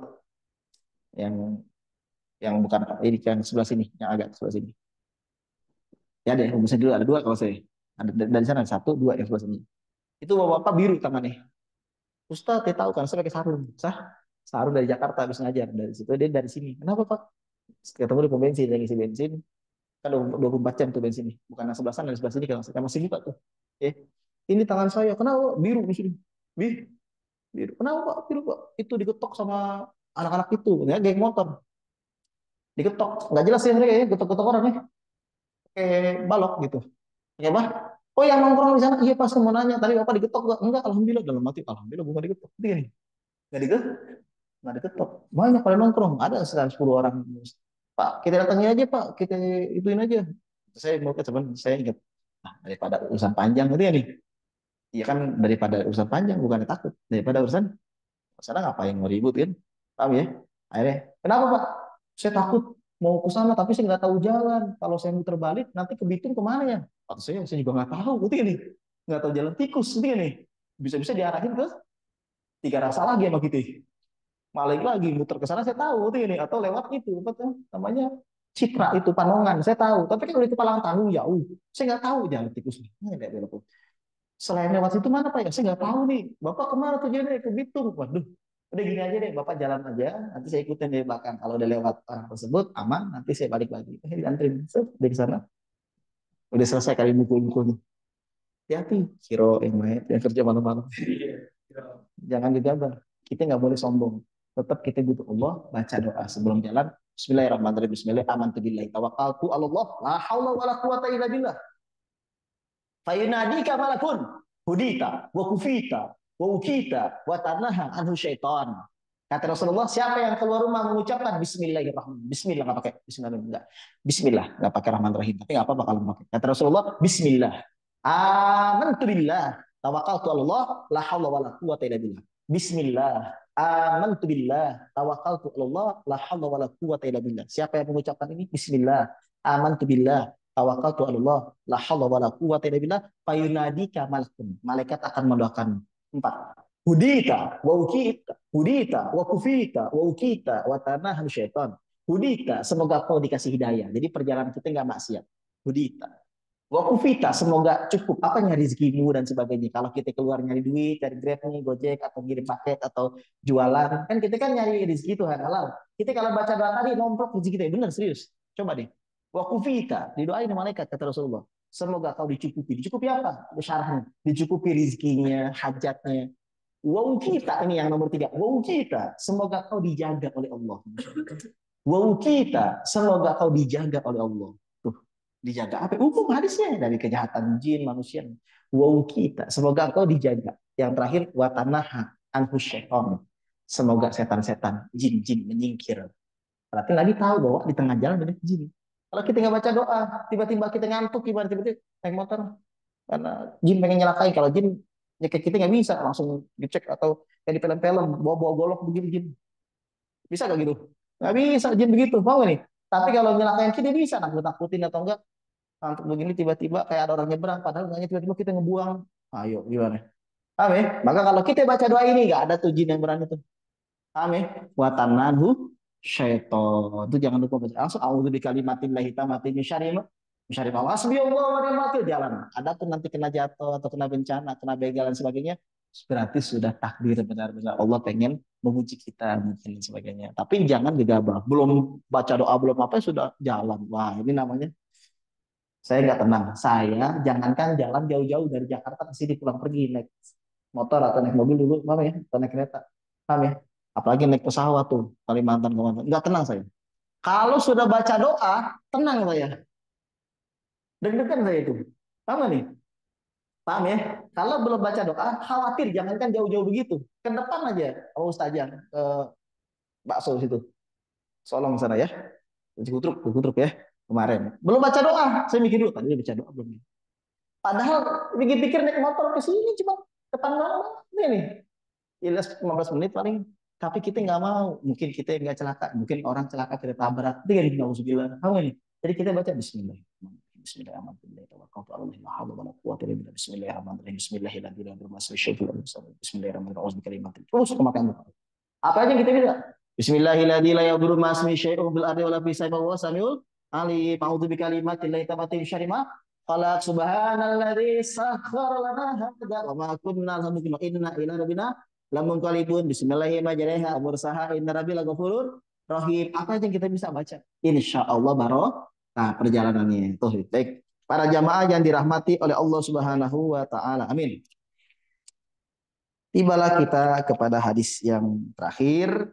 [SPEAKER 1] yang bukan ini yang sebelah sini, yang agak sebelah sini. Ya deh, pom bensin dulu ada dua kalau saya. Ada dari sana ada satu, dua yang sebelah sini. Itu bapak biru tangannya. Ustaz, dia tahu kan saya pakai sarung. Sarung dari Jakarta habis ngajar dari situ dia dari sini. Kenapa Pak? Ketemu di pom bensin, yang isi bensin kan 24 jam tuh bensin nih. Bukan yang sebelah sana, yang sebelah sini kalau saya masih buka tuh. Ini tangan saya, kenapa biru di sini? Biru. Kenapa Pak? Biru Pak. Itu diketok sama anak-anak itu, ya geng motor. Diketok, nggak jelas sih mereka ya, getok-getok orang ya. pakai balok gitu. Ya bah, oh yang nongkrong di sana, iya pas mau nanya, tadi bapak digetok nggak? Enggak, alhamdulillah dalam hati, alhamdulillah bukan digetok. Dia nih, nggak digetok, nggak digetok. Banyak pada nongkrong, ada sekitar 10 orang. Pak, kita datangi aja Pak, kita ituin aja. Saya mau ke teman, saya ingat, nah, daripada urusan panjang gitu ya nih. Iya kan daripada urusan panjang, bukan takut. Daripada urusan, sana ngapain mau ribut kan? Paham ya? Akhirnya, kenapa Pak? Saya takut mau ke sana, tapi saya nggak tahu jalan. Kalau saya muter balik, nanti ke Bitung kemana ya? Kata saya juga nggak tahu. Gitu ini, nggak tahu jalan tikus. Gitu nih, bisa-bisa diarahin ke Tiga Rasa lagi sama kita. Balik lagi muter ke sana saya tahu gitu ini, atau lewat itu apa tuh namanya Citra itu Panongan saya tahu. Tapi kan udah itu Palang Tanggung jauh. Saya nggak tahu jalan tikus. Nggak belok. Selain lewat situ mana Pak ya? Saya nggak tahu nih. Bapak kemana tuh jadi ke Bitung? Waduh, udah gini aja deh. Bapak jalan aja. Nanti saya ikutin dari belakang. Kalau udah lewat tersebut aman, nanti saya balik lagi. Diantrin. Dari sana. Udah selesai kali mukul-mukulnya. Hati-hati. Hero yang main, yang kerja malam-malam. Jangan gegabah. Kita nggak boleh sombong. Tetap kita butuh Allah. Baca doa sebelum jalan. Bismillahirrahmanirrahim. Bismillahirrahmanirrahim. Tawakkaltu ala Allah. La haula wa la quwata illa billah. Fayunadika malakun hudita wa kufita wa ukita wa tanaha anhu syaitan. Kata Rasulullah, siapa yang keluar rumah mengucapkan Bismillahirrahmanirrahim. Bismillah nggak pakai Bismillah enggak. Bismillah nggak pakai Rahman Rahim. Tapi nggak apa-apa kalau pakai. Kata Rasulullah, Bismillah. Amantu billah. Tawakkaltu Allah. La haula wa la quwata illa billah. Bismillah. Amantu billah. Tawakkaltu Allah. La haula wa la quwata illa billah. Siapa yang mengucapkan ini? Bismillah. Amantu billah. Tawakkaltu Allah. La haula wa la quwata illa billah. Fayunadika malakun. Malaikat akan mendoakan. Empat. Hudita wa ukita, hudita wa kufita wa ukita wa tanahan syaitan. Hudita, semoga kau dikasih hidayah. Jadi perjalanan kita nggak maksiat. Hudita. Wa kufita, semoga cukup apa nyari rezekimu dan sebagainya. Kalau kita keluar nyari duit, cari Grab nih, Gojek atau kirim paket atau jualan, kan kita kan nyari rezeki itu halal. Kita kalau baca doa tadi nomplok rezeki kita, benar serius. Coba deh. Wa kufita, didoain malaikat kata Rasulullah. Semoga kau dicukupi. Dicukupi apa? Syarahnya. Dicukupi rezekinya, hajatnya. Wow kita ini yang nomor 3. Wow kita, semoga kau dijaga oleh Allah. Wow kita, semoga kau dijaga oleh Allah. Tuh, dijaga apa? Hukum hadisnya dari kejahatan jin manusia. Wow kita, semoga kau dijaga. Yang terakhir, watanaha anhu syaitan. Semoga setan-setan, jin-jin menyingkir. Berarti lagi tahu bahwa di tengah jalan ada jin. Kalau kita nggak baca doa, tiba-tiba kita ngantuk, tiba-tiba naik motor, karena jin pengen nyelakain. Kalau jin nyekek kita nggak bisa langsung dicek atau kayak di film-film bawa golok begini jin bisa nggak gitu? Nggak bisa jin begitu, mau nih? Tapi kalau nyelakain kita bisa nakut-nakutin atau enggak untuk begini tiba-tiba kayak ada orang nyebrang padahal nggak tiba-tiba kita ngebuang. Ayo gimana? Amin. Maka kalau kita baca doa ini nggak ada tuh jin yang berani tuh. Amin. Watananhu syaiton. Itu jangan lupa baca. Langsung auzu bikalimatillahi tammati min syarri ma syarri ma hasbiyallahu wa ni'mal wakil jalan. Ada pun nanti kena jatuh atau kena bencana, kena begal dan sebagainya, berarti sudah takdir benar-benar Allah pengen menguji kita mungkin dan sebagainya. Tapi jangan gegabah. Belum baca doa belum apa sudah jalan. Wah, ini namanya saya nggak tenang. Saya jangankan jalan jauh-jauh dari Jakarta ke sini pulang pergi naik motor atau naik mobil dulu, apa ya? Atau naik kereta. Paham ya? Apalagi naik pesawat tuh, Kalimantan kemana. Nggak tenang saya. Kalau sudah baca doa, tenang saya. Deg-degan saya itu. Paham nih? Paham ya? Kalau belum baca doa, khawatir. Jangankan jauh-jauh begitu. Ke depan aja, oh Ustazah, ke bakso situ. Solong sana ya. Cikutruk ya. Kemarin. Belum baca doa. Saya mikir dulu, tadi baca doa belum. Padahal pikir-pikir naik motor ke sini cuma depan mana ini nih. Ya 15 menit paling. Tapi kita nggak mau. Mungkin kita nggak celaka. Mungkin orang celaka kita tabrak. Dia jadi nauzubillah. Tahu ini? Jadi kita baca Bismillah. Bismillahirrahmanirrahim. Bismillahirrahmanirrahim. Bismillahirrahmanirrahim. Terus kemakan. Apa aja kita bisa? Bismillahirrahmanirrahim. Ali ma'udzu bikalimatillahi tammati syarri ma khalaq subhanalladzi sakhkhara lana hadza wa ma kunna lahu inna ila rabbina lamunqalibun. Bismillahirrahmanirrahim. Mursaha inna rabbil ghafurur rahim. Apa aja kita bisa baca? Insyaallah barokah. Nah, perjalanannya. Tuh, baik. Para jamaah yang dirahmati oleh Allah Subhanahu wa taala. Amin. Tibalah kita kepada hadis yang terakhir.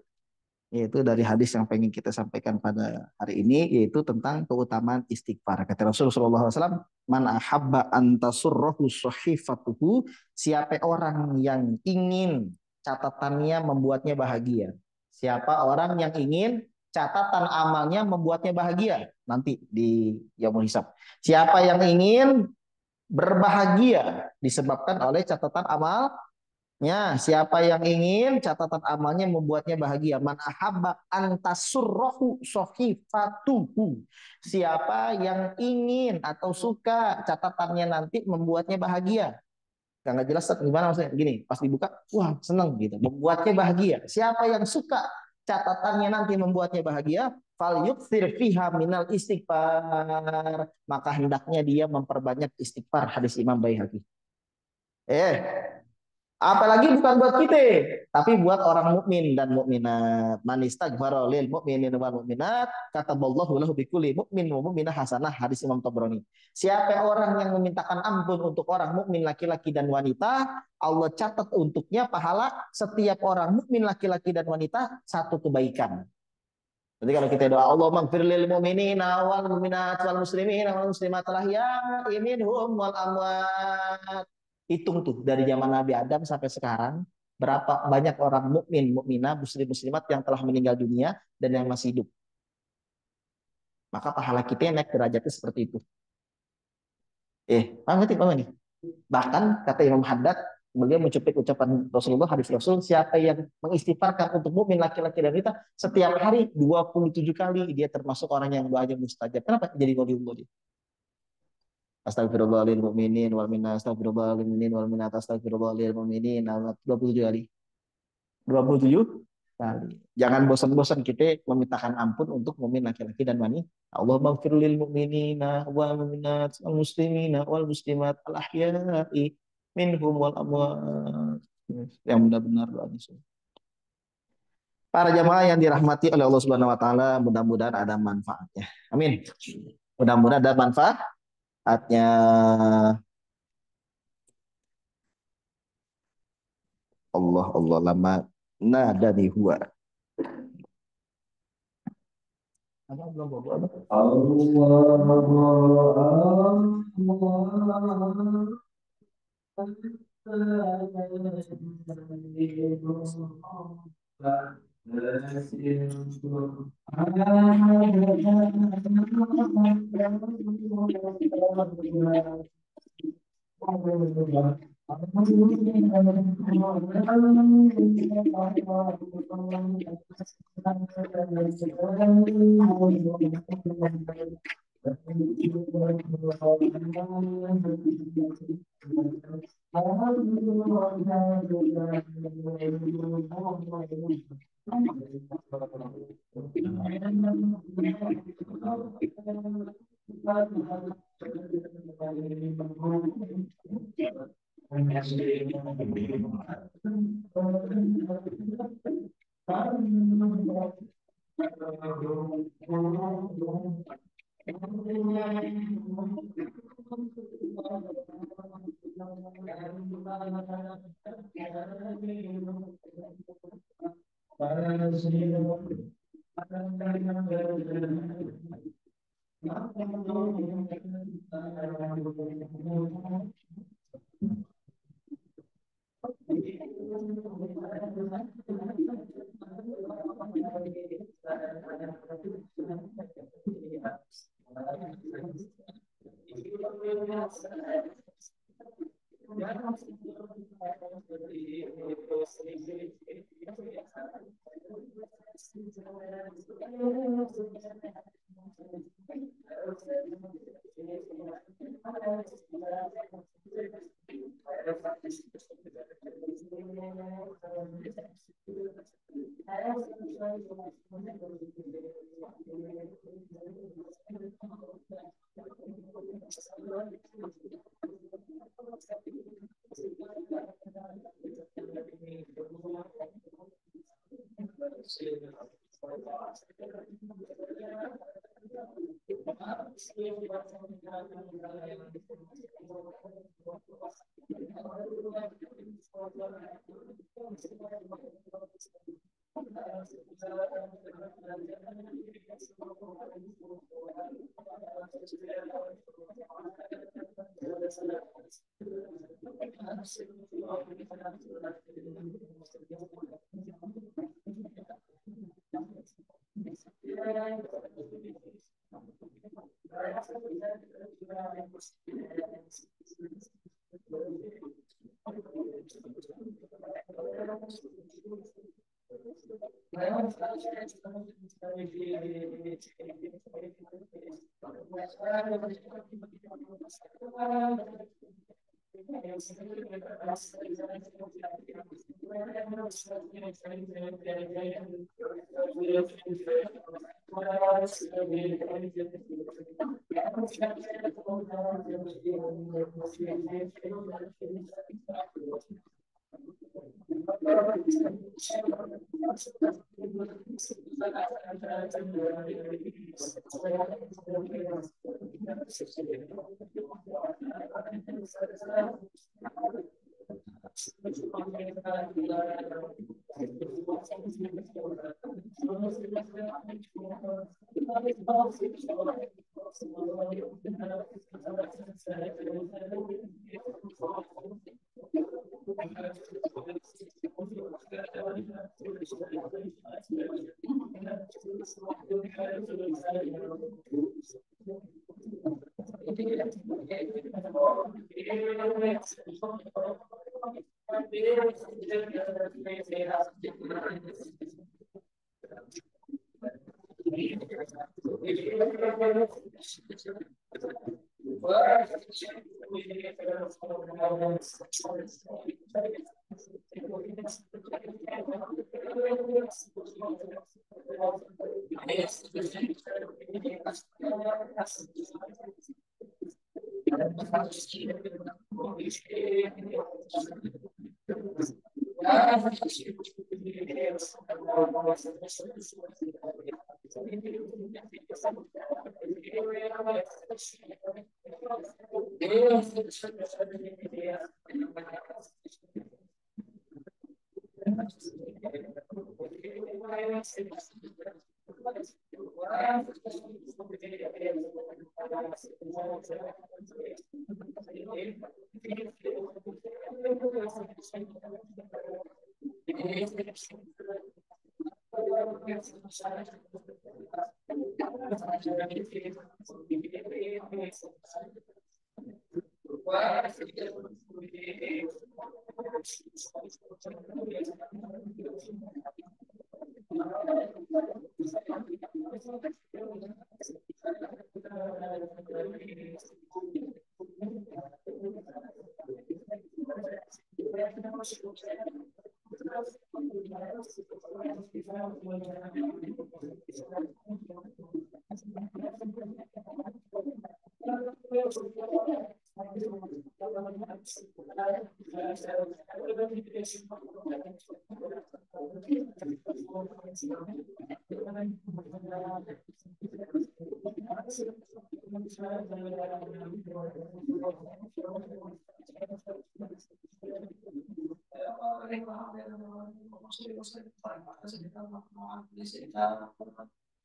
[SPEAKER 1] Yaitu dari hadis yang pengen kita sampaikan pada hari ini, yaitu tentang keutamaan istighfar. Kata Rasulullah SAW, man ahabba antasurrohu sahifatuhu, siapa orang yang ingin catatannya membuatnya bahagia. Siapa orang yang ingin catatan amalnya membuatnya bahagia nanti di yaumul hisab. Siapa yang ingin berbahagia disebabkan oleh catatan amal. Ya, siapa yang ingin catatan amalnya membuatnya bahagia. Man ahabba antasurrohu sohifatuhu. Siapa yang ingin atau suka catatannya nanti membuatnya bahagia. Nggak jelas gimana maksudnya. Gini, pas dibuka, wah seneng gitu. Membuatnya bahagia. Siapa yang suka catatannya nanti membuatnya bahagia, fal yukthir fiha minal istighfar. Maka hendaknya dia memperbanyak istighfar. Hadis Imam Baihaqi. Apalagi bukan buat kita, tapi buat orang mukmin dan mukminat. Man istaghfara lil mu'minin wal mu'minat, kataballahu lahu bikulli mu'min wa mu'minah hasanah, hadis Imam Tabrani. Siapa orang yang memintakan ampun untuk orang mukmin laki-laki dan wanita, Allah catat untuknya pahala setiap orang mukmin laki-laki dan wanita satu kebaikan. Jadi kalau kita doa Allah maghfir lil mu'minina wal mu'minat wal muslimina wal muslimat ahya'i minhum wal amwat. Hitung tuh dari zaman Nabi Adam sampai sekarang berapa banyak orang mukmin, mukminah, muslim, muslimat yang telah meninggal dunia dan yang masih hidup. Maka pahala kita naik derajatnya seperti itu. Paham nggak Paham nih? Bahkan kata Imam Haddad, beliau mencuplik ucapan Rasulullah, hadis Rasul, siapa yang mengistighfarkan untuk mukmin laki-laki dan wanita setiap hari 27 kali, dia termasuk orang yang doanya mustajab. Kenapa? Jadi waliullah dia. Astagfirullah lil mu'minin wal minat, astagfirullah lil mu'minin wal minat, astagfirullah lil mu'minin. 27 kali. 27 kali. Jangan bosan-bosan kita memintakan ampun untuk mukmin laki-laki dan wanita. Allah maghfir lil mu'minina wal mu'minat wal muslimina wal muslimat al ahya'i minhum wal amwat. Yang benar-benar doanya. Para jamaah yang dirahmati oleh Allah Subhanahu wa taala, mudah-mudahan ada manfaatnya. Amin. Mudah-mudahan ada manfaatnya. Allah Allah lama nadani huwa. Apa belum bobo apa?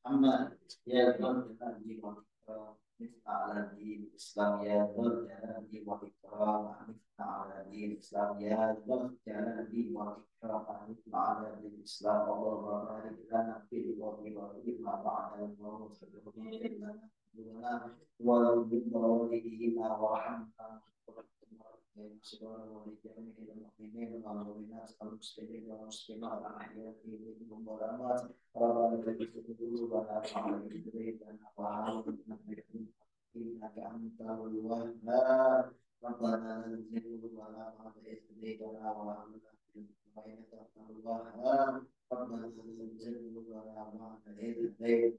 [SPEAKER 1] Amma ya Tuhan di ala di Islam ya Tuhan jalan di wakikram ala di Islam ya Tuhan jalan di wakikram ala di Islam Allah barik lana fi wakikram ba'da al-maut walau biwalidina warhamna المؤمنين والمؤمنات المسلمين والمسلمات الأحياء منهم والأموات ربنا لا تزغ قلوبنا بعد إذ هديتنا وهب لنا من لدنك إنك أنت الوهاب ربنا لا تزغ قلوبنا بعد إذ هديتنا وهب لنا من لدنك إنك أنت الوهاب ربنا لا تزغ قلوبنا بعد إذ هديتنا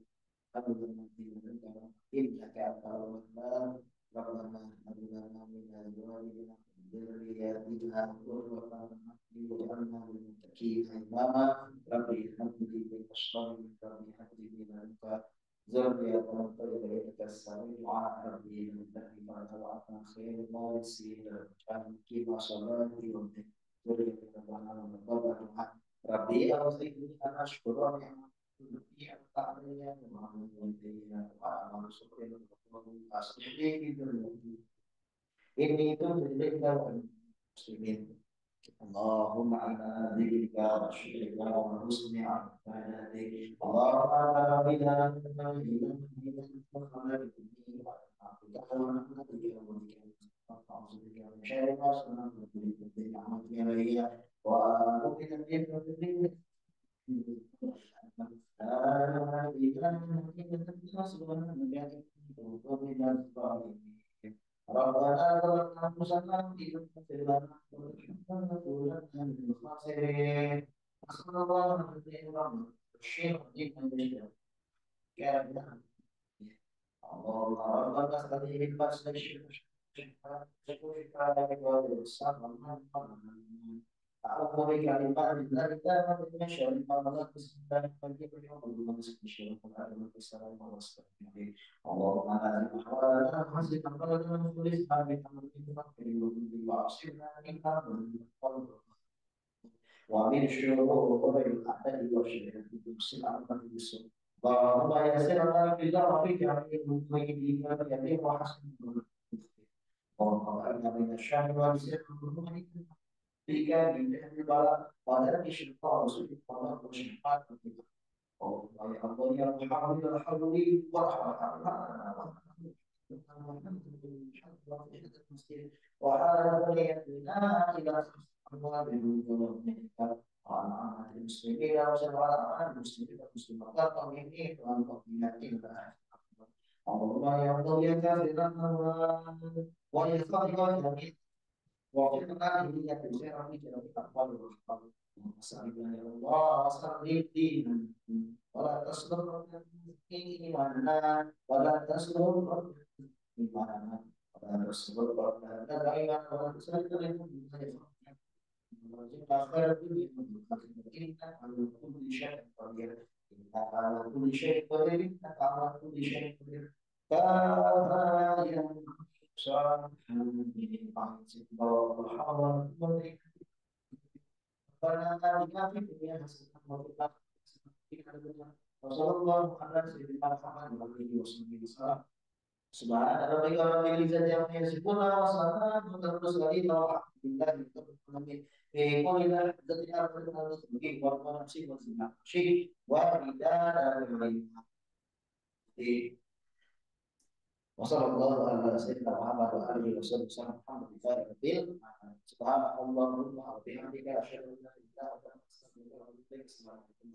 [SPEAKER 1] وهب لنا من لدنك إنك أنت الوهاب ربنا هب لنا من أزواجنا ذرياتنا قرة أعين واجعلنا للمتقين إماما ربي هب لي من الصالحين ربي هب لي من لدنك ذرية طيبة إنك السميع ربي من ذنبي وأنا خير الوارثين واجعلني مقيم صلاتي ومن ذريتي ربنا وتقبل دعاء ربي أوزعني أن أشكر نعمتك Iya, taknya memang intinya para masuk ke asli gitu. Ini itu jadi kalau muslimin. Allahumma inna dzikrika wa syukrika wa husni ibadatik. Allahumma rabbina Rabbana ظلمنا أنفسنا وإن لم تغفر لنا وترحمنا لنكونن من الخاسرين. أسأل الله أن يهدينا الشيخ من كان اللهم ربنا استجب البأس الشفاء أعوذ بكلمات الله التامة من شر ما خلق بسم الله الرحمن الرحيم ومن شر ما خلق السلام والسلام اللهم آت أحوالنا وحسن أخلاقنا وخلصنا من أمر الفقر وأصلنا من أمر القلب ومن شرور الأعداء وشر السلام والسلام اللهم يسر لنا في ذرة جميع المطيبين يمين وحسن اللهم أجعلنا من الشر والسر بك من أهل البلاء ولا الشيطان سبحانه وشفاعة اللهم يا الله يا محمد يا حبيبي ورحمة وعلى ذريتنا إلى أموال وعلى المسلمين وعلى المسلمين والمسلمات والمؤمنين والمؤمنات اللهم يا الله يا كافر ويا خالق وفقنا لنية الخير في جميع الأقوال والأفعال وسلمنا يا الله وسلم دينا ولا تسلط إيماننا ولا تسلط إيماننا ولا تسلط إيماننا ولا تسلط إيماننا خير الدنيا إنك على كل شيء قدير إنك على كل شيء قدير إنك على كل شيء قدير يا صالحا وصلى الله على سيدنا محمد وعلى اله وصحبه وسلم سبحان ربك رب العزة عما يصفون وسلام على المرسلين والحمد لله رب العالمين في قول الله حدثنا ربنا المسلمين والمنافسين والمنافسين وبدار العلم وصلى الله على سيدنا محمد وآله وصحبه وسلم محمد الفاتح الدين سبحانك اللهم وبحمدك أشهد أن لا إله إلا أنت أستغفرك وأتوب إليك السلام عليكم